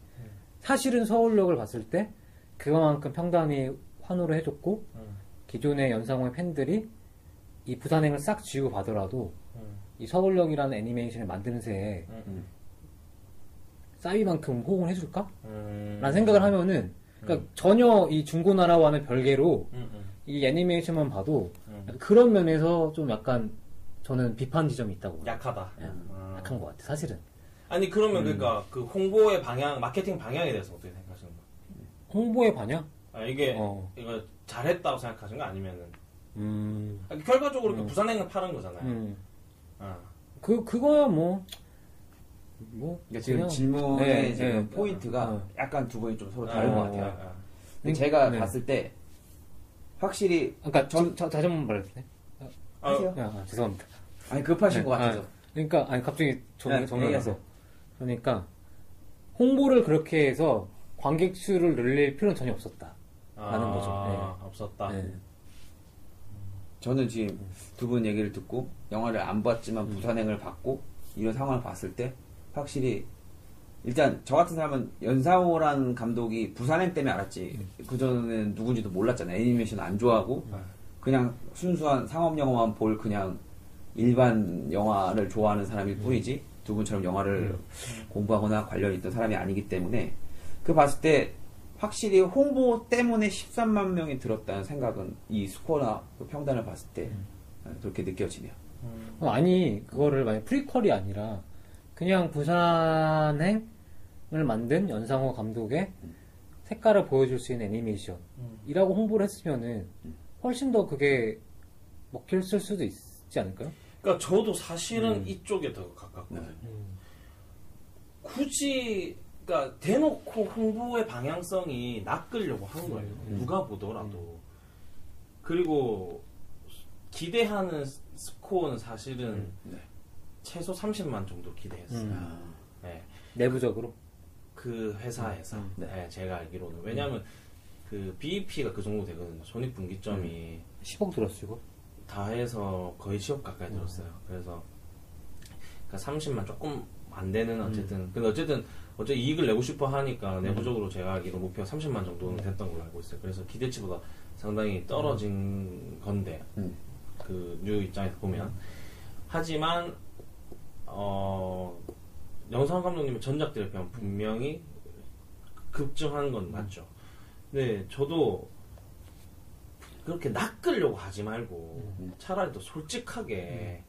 사실은 서울역을 봤을 때 그만큼 평단이 환호를 해줬고 기존의 연상호의 팬들이 이 부산행을 싹 지우고 가더라도 이 서울역이라는 애니메이션을 만드는 새에 싸이만큼 호응을 해줄까? 라는 생각을 하면은, 그러니까 전혀 이 중고나라와는 별개로 이 애니메이션만 봐도 그런 면에서 좀 약간 저는 비판 지점이 있다고 봐요. 약하다. 약한 것 같아, 사실은. 아니, 그러면 그러니까 그 홍보의 방향, 마케팅 방향에 대해서 어떻게 생각하시는 거예요? 홍보의 반영? 아, 이게 이거 잘했다고 생각하시는 거 아니면은 아니, 결과적으로 그 부산행을 파는 거잖아요. 그거야 그러니까 지금 그냥- 질문의 네, 지금 네. 포인트가 약간 두 분이 좀 서로 다른 것 같아요. 근데 네. 제가 네. 봤을 때 확실히 그러니까 다시 한번 말해주세요. 하세요. 죄송합니다. 아니 급하신 것 같아서. 그러니까 아니 갑자기 정리하세요. 얘기하세요. 그러니까 홍보를 그렇게 해서 관객 수를 늘릴 필요는 전혀 없었다. 라는 거죠. 없었다. 네. 저는 지금 두 분 얘기를 듣고 영화를 안 봤지만 부산행을 봤고 이런 상황을 봤을 때 확실히 일단 저 같은 사람은 연상호라는 감독이 부산행 때문에 알았지 그전에는 누군지도 몰랐잖아요. 애니메이션 안 좋아하고 그냥 순수한 상업 영화만 볼 그냥 일반 영화를 좋아하는 사람일 뿐이지 두 분처럼 영화를 공부하거나 관련 있던 사람이 아니기 때문에 그 봤을 때 확실히 홍보 때문에 13만 명이 들었다는 생각은 이 스코어나 그 평단을 봤을 때 그렇게 느껴지네요. 아니 그거를 만약 프리퀄이 아니라 그냥 부산행을 만든 연상호 감독의 색깔을 보여줄 수 있는 애니메이션이라고 홍보를 했으면은 훨씬 더 그게 먹힐 수도 있지 않을까요? 그러니까 저도 사실은 이쪽에 더 가깝거든요. 굳이 그러니까 대놓고 홍보의 방향성이 낚으려고 한 거예요. 누가 보더라도. 그리고 기대하는 스코어는 사실은 최소 30만 정도 기대했어요. 네. 내부적으로 그 회사에서 네, 제가 알기로는. 왜냐하면 그 BEP가 그 정도 되거든요. 손익분기점이 10억 들었고 다 해서 거의 10억 가까이 들었어요. 그래서 그러니까 30만 조금 안 되는 어쨌든 근데 어쨌든 이익을 내고 싶어 하니까 내부적으로 제가 알기로 목표가 30만 정도는 됐던 걸로 알고 있어요. 그래서 기대치보다 상당히 떨어진 건데 그 뉴 입장에서 보면 하지만 영상 감독님의 전작들에 비하면 분명히 급증하는 건 맞죠. 근데 저도 그렇게 낚으려고 하지 말고 차라리 더 솔직하게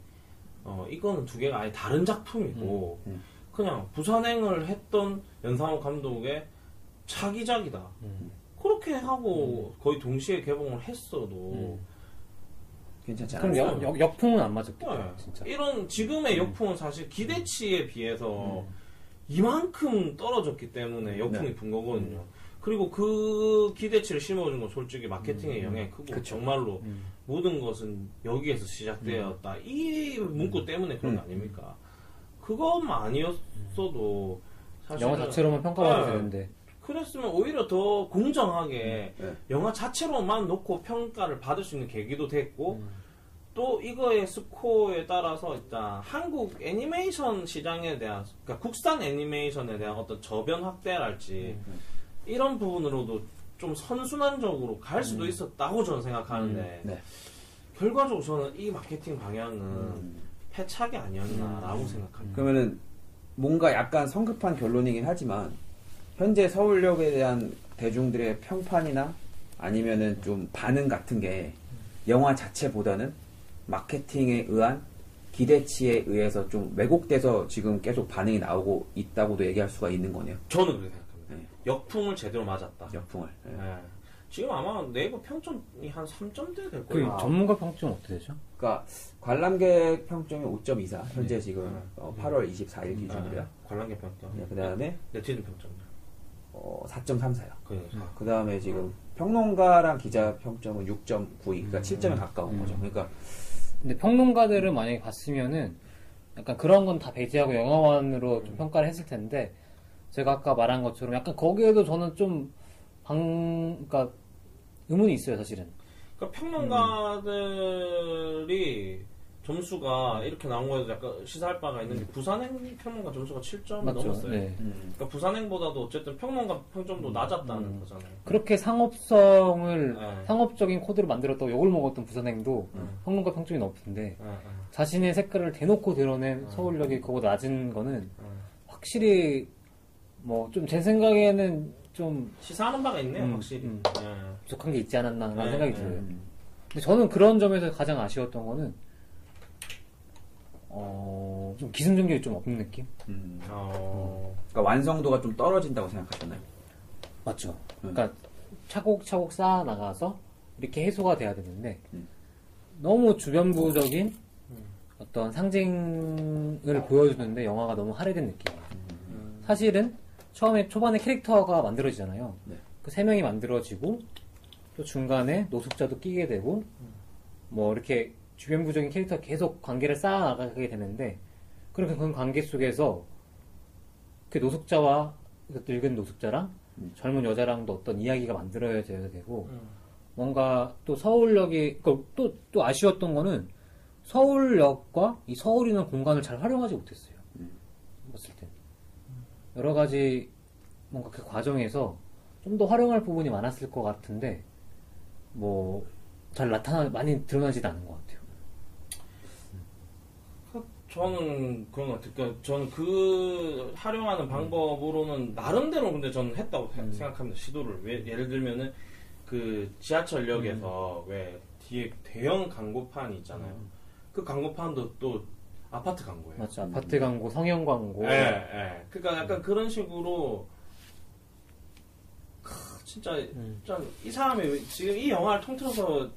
이거는 두 개가 아예 다른 작품이고 그냥 부산행을 했던 연상호 감독의 차기작이다. 그렇게 하고 거의 동시에 개봉을 했어도 괜찮지 그럼 않아요? 역풍은 안 맞았겠다. 네. 진짜. 이런 지금의 역풍은 사실 기대치에 비해서 이만큼 떨어졌기 때문에 역풍이 분 거거든요. 그리고 그 기대치를 심어준 건 솔직히 마케팅의 영향이 크고 정말로 모든 것은 여기에서 시작되었다. 이 문구 때문에 그런 거 아닙니까? 그것만 아니었어도 사실 영화 자체로만 평가받아도 되는데 그랬으면 오히려 더 공정하게 영화 자체로만 놓고 평가를 받을 수 있는 계기도 됐고 또 이거의 스코어에 따라서 일단 한국 애니메이션 시장에 대한, 그러니까 국산 애니메이션에 대한 어떤 저변 확대랄지 이런 부분으로도 좀 선순환적으로 갈 수도 있었다고 저는 생각하는데 네. 결과적으로 저는 이 마케팅 방향은 패착이 아니었나라고 생각합니다. 그러면은 뭔가 약간 성급한 결론이긴 하지만 현재 서울역에 대한 대중들의 평판이나 아니면은 좀 반응 같은 게 영화 자체보다는 마케팅에 의한 기대치에 의해서 좀 왜곡돼서 지금 계속 반응이 나오고 있다고도 얘기할 수가 있는 거네요. 저는 그렇게 생각합니다. 네. 역풍을 제대로 맞았다. 역풍을. 네. 네. 지금 아마 네이버 평점이 한 3점대 될 그 거예요. 전문가 평점 어떻게 되죠? 그러니까 관람객 평점이 5.24. 현재 네. 지금 네. 8월 24일 기준으로요. 관람객 평점. 네, 그다음에 네티즌 평점이요. 4.34요. 그러니까. 그다음에 지금 평론가랑 기자 평점은 6.92. 그러니까 7점에 가까운 거죠. 그러니까 근데 평론가들은 만약에 봤으면은 약간 그런 건 다 배제하고 영화관으로 좀 평가를 했을 텐데 제가 아까 말한 것처럼 약간 거기에도 저는 좀 그러니까 의문이 있어요, 사실은. 그러니까 평론가들이 점수가 이렇게 나온 거에도 약간 시사할 바가 있는 게 부산행 평론가 점수가 7점 맞죠? 넘었어요. 네. 그러니까 부산행보다도 어쨌든 평론가 평점도 낮았다는 거잖아요. 그렇게 상업성을 네. 상업적인 코드를 만들었다고 욕을 먹었던 부산행도 평론가 평점이 높은데 자신의 색깔을 대놓고 드러낸 서울역이 그거보다 낮은 거는 확실히 뭐 좀 제 생각에는 좀 시사하는 바가 있네요, 확실히. 네. 부족한 게 있지 않았나 라는 네, 생각이 네. 들어요. 근데 저는 그런 점에서 가장 아쉬웠던 거는 좀 기승전결이 좀 없는 느낌? 그러니까 완성도가 좀 떨어진다고 생각하셨나요? 맞죠. 그러니까 차곡차곡 쌓아 나가서 이렇게 해소가 돼야 되는데 너무 주변부적인 어떤 상징을 보여주는데 영화가 너무 할애된 느낌이에요. 사실은 처음에 초반에 캐릭터가 만들어지잖아요. 네. 그 세 명이 만들어지고 또 중간에 노숙자도 끼게 되고 뭐 이렇게 주변부적인 캐릭터가 계속 관계를 쌓아나가게 되는데 그렇게 그 관계 속에서 그 노숙자와 그 늙은 노숙자랑 젊은 여자랑도 어떤 이야기가 만들어져야 되고 뭔가 또 서울역이 또 아쉬웠던 거는 서울역과 이 서울이라는 공간을 잘 활용하지 못했어요. 봤을 때 여러 가지 뭔가 그 과정에서 좀 더 활용할 부분이 많았을 것 같은데 뭐 잘 많이 드러나지도 않은 것 같아요. 저는 그런 것 같아요. 그러니까 저는 그 활용하는 방법으로는 나름대로 근데 저는 했다고 생각합니다. 시도를. 왜 예를 들면은 그 지하철역에서 왜 뒤에 대형 광고판이 있잖아요. 그 광고판도 또 아파트 광고예요. 맞죠. 아파트 광고, 성형 광고. 예. 그러니까 약간 그런 식으로 진짜 이 사람이 지금 이 영화를 통틀어서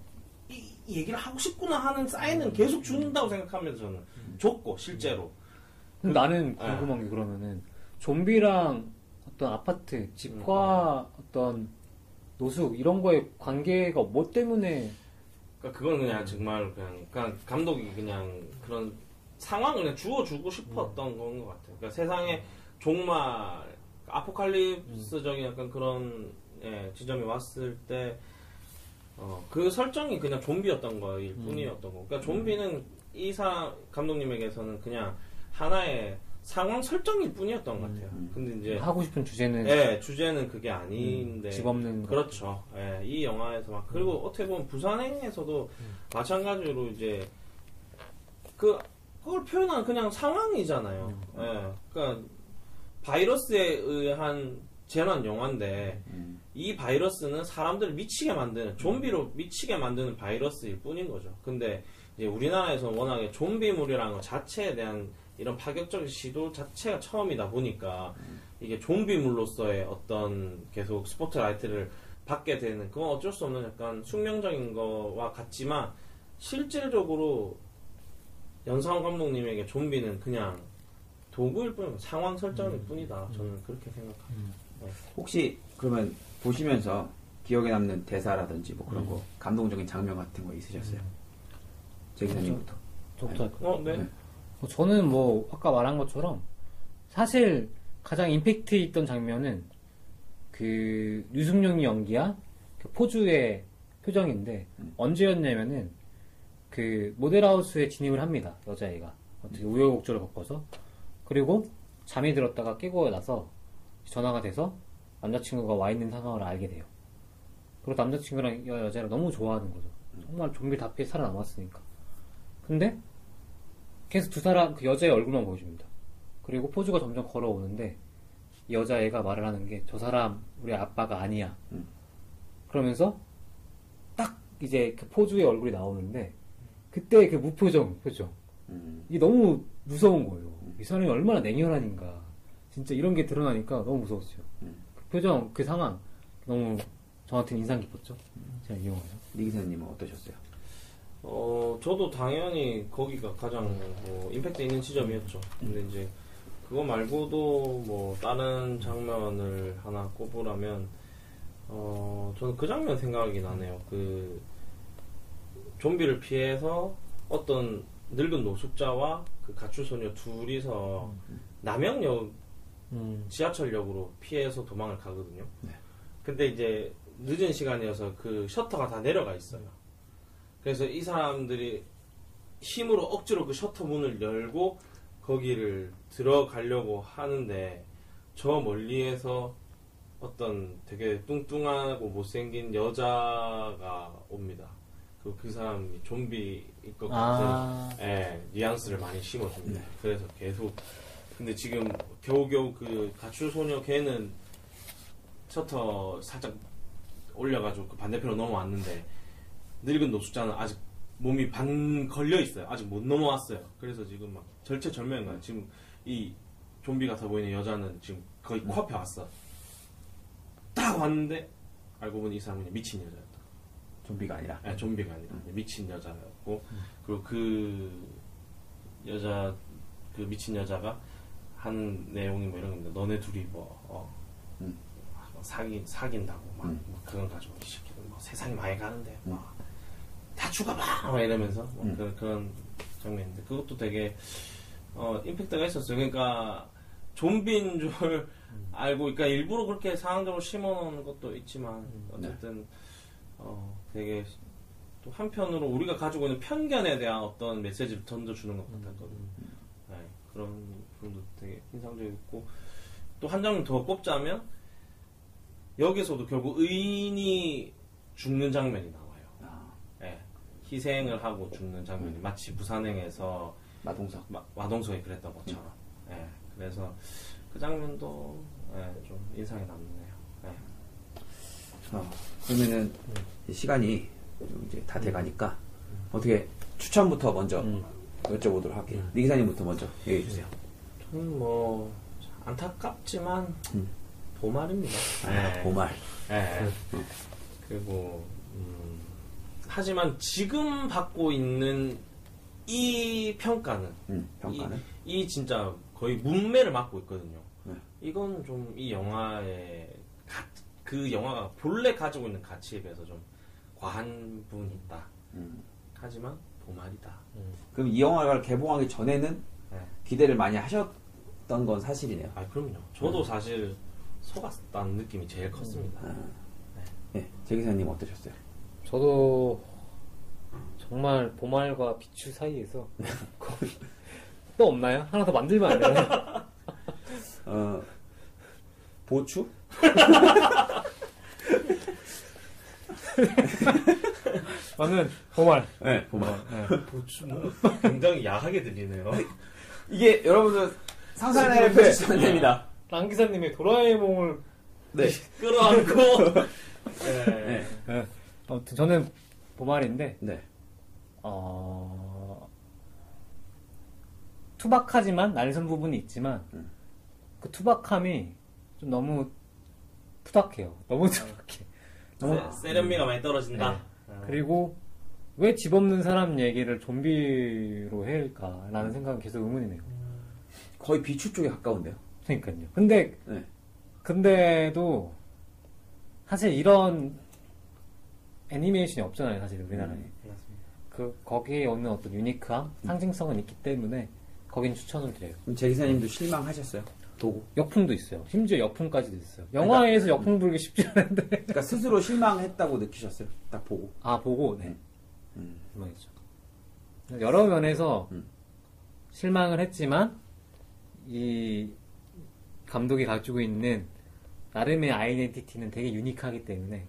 이 얘기를 하고 싶구나 하는 사인은 계속 준다고 생각하면서 저는 줬고 실제로. 근데 나는 궁금한 게 그러면은 좀비랑 어떤 아파트, 집화 어떤 노숙 이런 거에 관계가 뭐 때문에 그러니까 그건 그냥 정말 그냥 감독이 그냥 그런 상황을 그냥 주어주고 싶었던 건 것 같아요. 그러니까 세상에 종말, 아포칼립스적인 약간 그런 지점이 왔을 때 그 설정이 그냥 좀비였던 거일 뿐이었던 거. 그러니까 좀비는 이 사람 감독님에게서는 그냥 하나의 상황 설정일 뿐이었던 것 같아요. 근데 이제 하고 싶은 주제는 주제는 그게 아닌데 집 없는 그렇죠. 이 영화에서 막 그리고 어떻게 보면 부산행에서도 마찬가지로 이제 그걸 표현한 그냥 상황이잖아요. 그러니까 바이러스에 의한 재난 영화인데 이 바이러스는 사람들을 미치게 만드는 좀비로 미치게 만드는 바이러스일 뿐인 거죠. 근데 이제 우리나라에서 워낙에 좀비물이라는 것 자체에 대한 이런 파격적인 시도 자체가 처음이다 보니까 이게 좀비물로서의 어떤 계속 스포트라이트를 받게 되는 그건 어쩔 수 없는 약간 숙명적인 거와 같지만 실질적으로 연상호 감독님에게 좀비는 그냥 도구일 뿐이고 상황 설정일 뿐이다. 저는 그렇게 생각합니다. 혹시 그러면 보시면서 기억에 남는 대사라든지 뭐 그런 거 감동적인 장면 같은 거 있으셨어요? 제 기사님부터. 저부터 할까요? 네. 저는 뭐 아까 말한 것처럼 사실 가장 임팩트 있던 장면은 그 유승용이 연기한 그 포주의 표정인데 언제였냐면은 그 모델하우스에 진입을 합니다. 여자애가 어떻게 우여곡절을 겪어서. 그리고 잠이 들었다가 깨고 나서 전화가 돼서 남자친구가 와 있는 상황을 알게 돼요. 그리고 남자친구랑 여자를 너무 좋아하는 거죠. 정말 좀비 다 피해 살아남았으니까. 근데 계속 두 사람 그 여자의 얼굴만 보여줍니다. 그리고 포즈가 점점 걸어오는데 이 여자애가 말을 하는 게 저 사람 우리 아빠가 아니야. 그러면서 딱 이제 그 포즈의 얼굴이 나오는데 그때 그 무표정 표정 이게 너무 무서운 거예요. 이 사람이 얼마나 냉혈한인가. 진짜 이런 게 드러나니까 너무 무서웠어요. 그 표정, 그 상황 너무 저한테는 인상 깊었죠. 제가 이용해서. 리 기사님은 어떠셨어요? 저도 당연히 거기가 가장 임팩트 있는 지점이었죠. 근데 이제 그거 말고도 뭐 다른 장면을 하나 꼽으라면 저는 그 장면 생각이 나네요. 그 좀비를 피해서 어떤 늙은 노숙자와 그 가출소녀 둘이서 남영역 지하철역으로 피해서 도망을 가거든요. 근데 이제 늦은 시간이어서 그 셔터가 다 내려가 있어요. 그래서 이 사람들이 힘으로 억지로 그 셔터 문을 열고 거기를 들어가려고 하는데 저 멀리에서 어떤 되게 뚱뚱하고 못생긴 여자가 옵니다. 그 사람이 좀비일 것 같은 뉘앙스를 많이 심어줍니다. 그래서 계속 근데 지금 겨우겨우 그 가출소녀 걔는 셔터 살짝 올려가지고 그 반대편으로 넘어왔는데 늙은 노숙자는 아직 몸이 반 걸려있어요. 아직 못 넘어왔어요. 그래서 지금 막 절체절명인 거예요. 지금 이 좀비 같아 보이는 여자는 지금 거의 코앞에 왔어. 딱 왔는데 알고 보니 이 사람은 그냥 미친 여자였다. 좀비가 아니라? 네, 좀비가 아니라 미친 여자였고 그리고 그 여자 그 미친 여자가 한 내용이 뭐 이런 겁니다. 너네 둘이 사귄다고 막 그건 가지고 이 새끼들 뭐 세상이 많이 가는데 다 죽어봐! 막 이러면서 그런 장면인데 그것도 되게 임팩트가 있었어요. 그러니까 좀비인 줄 알고 그러니까 일부러 그렇게 상황적으로 심어놓은 것도 있지만 어쨌든 되게 또 한편으로 우리가 가지고 있는 편견에 대한 어떤 메시지를 던져주는 것 같았거든요. 네, 그런 부분도 되게 인상적이었고 또 한 장면 더 꼽자면 여기서도 결국 의인이 죽는 장면이 나와요. 네, 희생을 하고 죽는 장면이 마치 부산행에서 마동석이 그랬던 것처럼. 네, 그래서 그 장면도 좀 인상이 남네요. 네. 그러면은 시간이 좀 이제 다 돼가니까 어떻게 추천부터 먼저 여쭤보도록 할게요. 리 기사님부터 먼저 얘기해 주세요. 저는 뭐 안타깝지만 보말입니다. 보말. 그리고 하지만 지금 받고 있는 이 평가는 이 진짜 거의 문매를 맡고 있거든요. 이건 좀 이 영화의 그 영화가 본래 가지고 있는 가치에 비해서 좀 과한 부분이 있다. 하지만 보말이다. 그럼 이 영화를 개봉하기 전에는 기대를 많이 하셨던 건 사실이네요. 아, 그럼요. 저도 사실 속았다는 느낌이 제일 컸습니다. 네, 제 기사님 어떠셨어요? 저도 정말 보말과 비추 사이에서 거의 또 없나요? 하나 더 만들면 안 되나요? 보추? 저는 보말. 네, 보말. 보추 굉장히 야하게 들리네요. 이게 여러분들 상상을 해보시면 됩니다. 랑 기사님의 도라에몽을 끌어안고. 아무튼 저는 보말인데 투박하지만 날선 부분이 있지만 그 투박함이 좀 너무 푸닥해요. 너무 투박해. 세련미가 많이 떨어진다. 그리고 왜 집 없는 사람 얘기를 좀비로 해일까라는 생각은 계속 의문이네요. 거의 비추 쪽에 가까운데요. 그러니까요. 근데도 사실 이런 애니메이션이 없잖아요. 사실 우리나라에. 거기에 오는 어떤 유니크함, 상징성은 있기 때문에 거긴 추천을 드려요. 그럼 제 기사님도 실망하셨어요? 보고? 역풍도 있어요. 심지어 역풍까지도 있어요. 영화에서 역풍 불기 쉽지 않은데. 그러니까 스스로 실망했다고 느끼셨어요? 딱 보고? 보고, 네. 실망했죠. 여러 면에서 실망을 했지만 이 감독이 가지고 있는 나름의 아이덴티티는 되게 유니크하기 때문에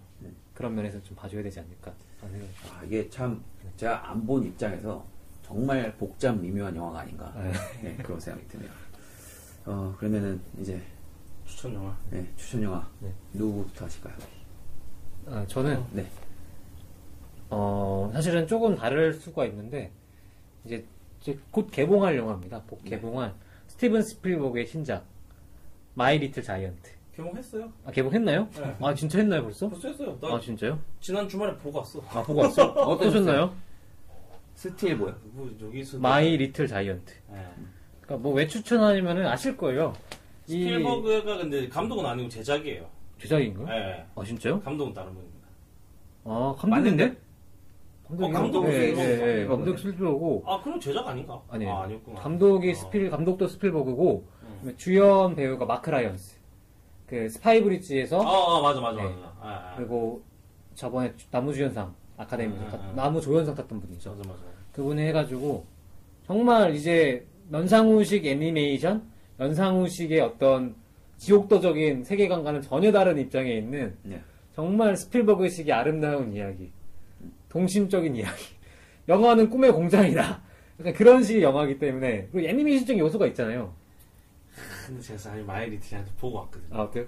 그런 면에서 좀 봐줘야 되지 않을까 하는 생각이 아, 이게 참 제가 안 본 입장에서 정말 복잡 미묘한 영화가 아닌가 네, 그런 생각이 드네요. 그러면은 이제 추천 영화. 네, 추천 영화 네. 누구부터 하실까요? 저는 네. 사실은 조금 다를 수가 있는데 이제 곧 개봉할 영화입니다. 곧 개봉한 스티븐 스필버그의 신작 마이 리틀 자이언트. 개봉했어요. 개봉했나요? 네. 아 진짜 했나요 벌써? 벌써 했어요. 나 진짜요? 지난 주말에 보고 왔어. 보고 왔어? 어떠셨나요? 스틸 뭐요? 뭐 여기서 마이 리틀 자이언트. 네. 그러니까 뭐 왜 추천하냐면은 아실 거예요. 스필버그가 근데 감독은 아니고 제작이에요. 제작인가? 네. 진짜요? 감독은 다른 분입니다. 감독인데? 감독은 스필버그. 감독 스필버그고. 그럼 제작 아닌가? 아니에요. 아니었구나. 감독도 스필버그고 주연 배우가 마크 라이언스. 그 스파이 브릿지에서 맞아. 네. 그리고 저번에 나무주연상 아카데미에서 음. 나무조연상 탔던 분이죠. 맞아. 그분이 해가지고 정말 이제 연상우식 애니메이션, 연상우식의 어떤 지옥도적인 세계관과는 전혀 다른 입장에 있는 네. 정말 스필버그식의 아름다운 이야기, 동심적인 이야기. 영화는 꿈의 공장이다. 약간 그런 식의 영화이기 때문에 그리고 애니메이션적인 요소가 있잖아요. 근데 제가 사실 마이 리틀한테 보고 왔거든요. 어때요?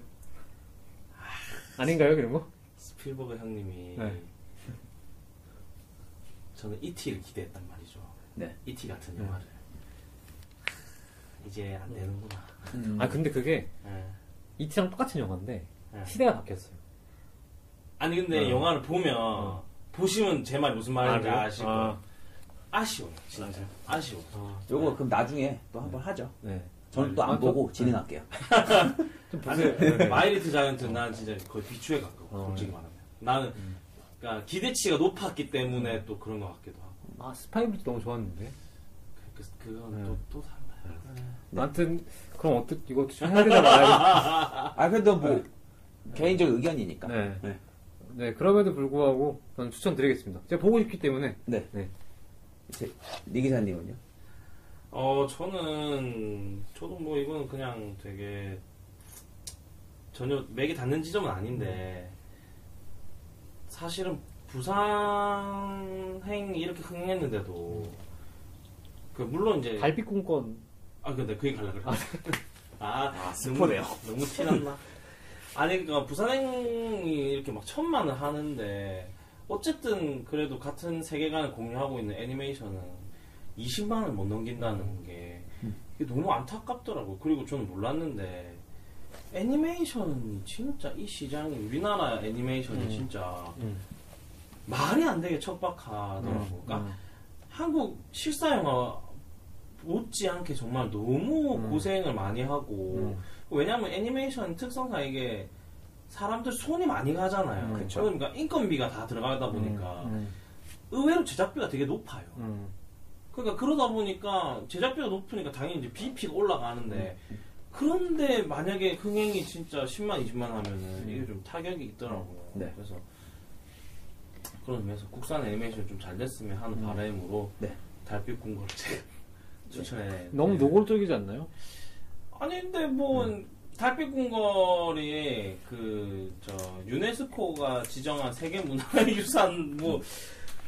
아닌가요 그런 거? 스필버그 형님이 네. 저는 E.T.를 기대했단 말이죠. 네. E.T. 같은 영화를 이제 안 되는구나. 근데 그게 네. 이티랑 똑같은 영화인데 네. 시대가 바뀌었어요. 아니 근데 영화를 보면 보시면 제 말이 무슨 말인지 그래요? 아시고 아쉬워요. 진짜 아쉬워. 요거 그럼 나중에 또 한번 하죠. 네. 저는 또 안 보고 진행할게요. 좀 아니, 보세요. 마이 리틀 자이언트는 나는 진짜 거의 비추에 가까워. 솔직히 말하면. 나는 그러니까 기대치가 높았기 때문에 또 그런 것 같기도 하고. 스파이 브릿지 너무 좋았는데. 그건 또 달라요. 아무튼 그럼 이거 해야 되나 말아야 그래도 뭐 개인적 의견이니까. 네. 네. 네, 그럼에도 불구하고 저는 추천드리겠습니다. 제가 보고 싶기 때문에. 네. 네. 니 기사님은요? 저도 뭐 이거는 그냥 되게 전혀 맥이 닿는 지점은 아닌데 사실은 부산행이 이렇게 흥행했는데도 물론 이제 달빛 꿈권. 근데 그 얘기 하려고 그래. 스포네요. 너무 티났나? 아니 그러니까 부산행이 이렇게 막 1000만을 하는데 어쨌든 그래도 같은 세계관을 공유하고 있는 애니메이션은 20만을 못 넘긴다는 게 이게 너무 안타깝더라고. 그리고 저는 몰랐는데 애니메이션이 진짜 이 시장이 우리나라 애니메이션이 진짜 말이 안 되게 척박하더라고. 그러니까 한국 실사 영화 못지않게 정말 너무 고생을 많이 하고 왜냐면 애니메이션 특성상 이게 사람들 손이 많이 가잖아요. 그쵸. 그러니까 인건비가 다 들어가다 보니까 의외로 제작비가 되게 높아요. 그러니까 그러다 보니까 제작비가 높으니까 당연히 이제 BP가 올라가는데 그런데 만약에 흥행이 진짜 10만, 20만 하면은 이게 좀 타격이 있더라고요. 네. 그래서 그런 의미에서 국산 애니메이션 좀 잘 됐으면 하는 바람으로 네. 달빛 궁궐을 제가 추천해. 너무 노골적이지 않나요? 아니 근데 뭐 달빛 궁궐이 유네스코가 지정한 세계 문화유산 뭐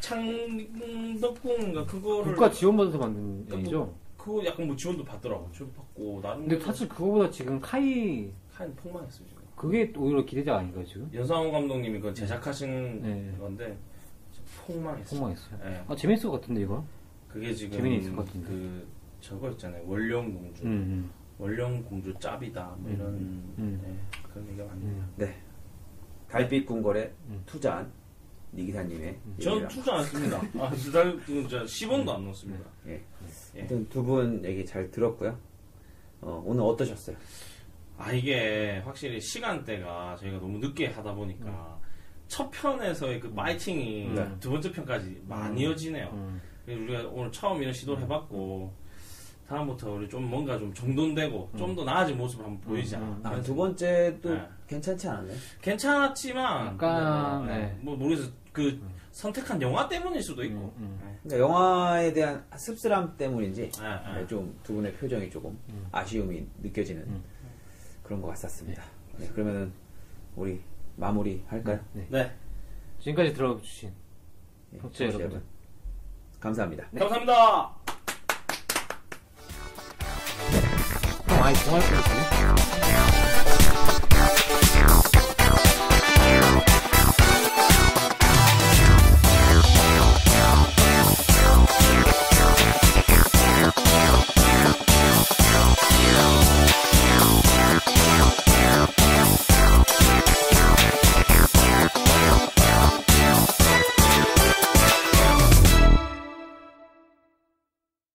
창덕궁인가 그거를 국가 지원받아서 만든 애니죠? 그거 약간 뭐 지원도 받더라고. 지원도 받고 나름. 근데 사실 그거보다 지금 카인 폭망했어 지금. 그게 오히려 기대작 아닌가요 지금? 연상호 감독님이 그거 제작하신 네. 건데 폭망했어. 폭망했어요. 네. 재밌을 것 같은데 이거? 그게 지금 재미는 있을 것 같은데. 저거 있잖아요. 원령공주. 원령공주 짭이다. 뭐 이런 그런 얘기가 많네요. 네. 달빛 궁궐에 투자한 니 기사님의 저는 투자 안 씁니다. 진짜 10원도 안 넣었습니다. 예. 아무튼 두 분 얘기 잘 들었고요. 오늘 어떠셨어요? 이게 확실히 시간대가 저희가 너무 늦게 하다 보니까 첫 편에서의 그 파이팅이 두 번째 편까지 많이 이어지네요. 그래서 우리가 오늘 처음 이런 시도를 해봤고 다음부터 우리 좀 뭔가 좀 정돈되고 좀 더 나아진 모습을 한번 보이자. 아, 두 번째도 네. 괜찮지 않았나요? 괜찮았지만 약간, 네. 네. 뭐 모르겠어. 그 선택한 영화 때문일 수도 있고. 그러니까 영화에 대한 씁쓸함 때문인지 네. 좀 두 분의 표정이 조금 아쉬움이 느껴지는 그런 것 같았습니다. 네, 그러면은 우리 마무리 할까요? 네. 지금까지 들어주신 네, 청취자 청취자 여러분들. 감사합니다. 감사합니다. 형, 아니, 동할 수 있어요?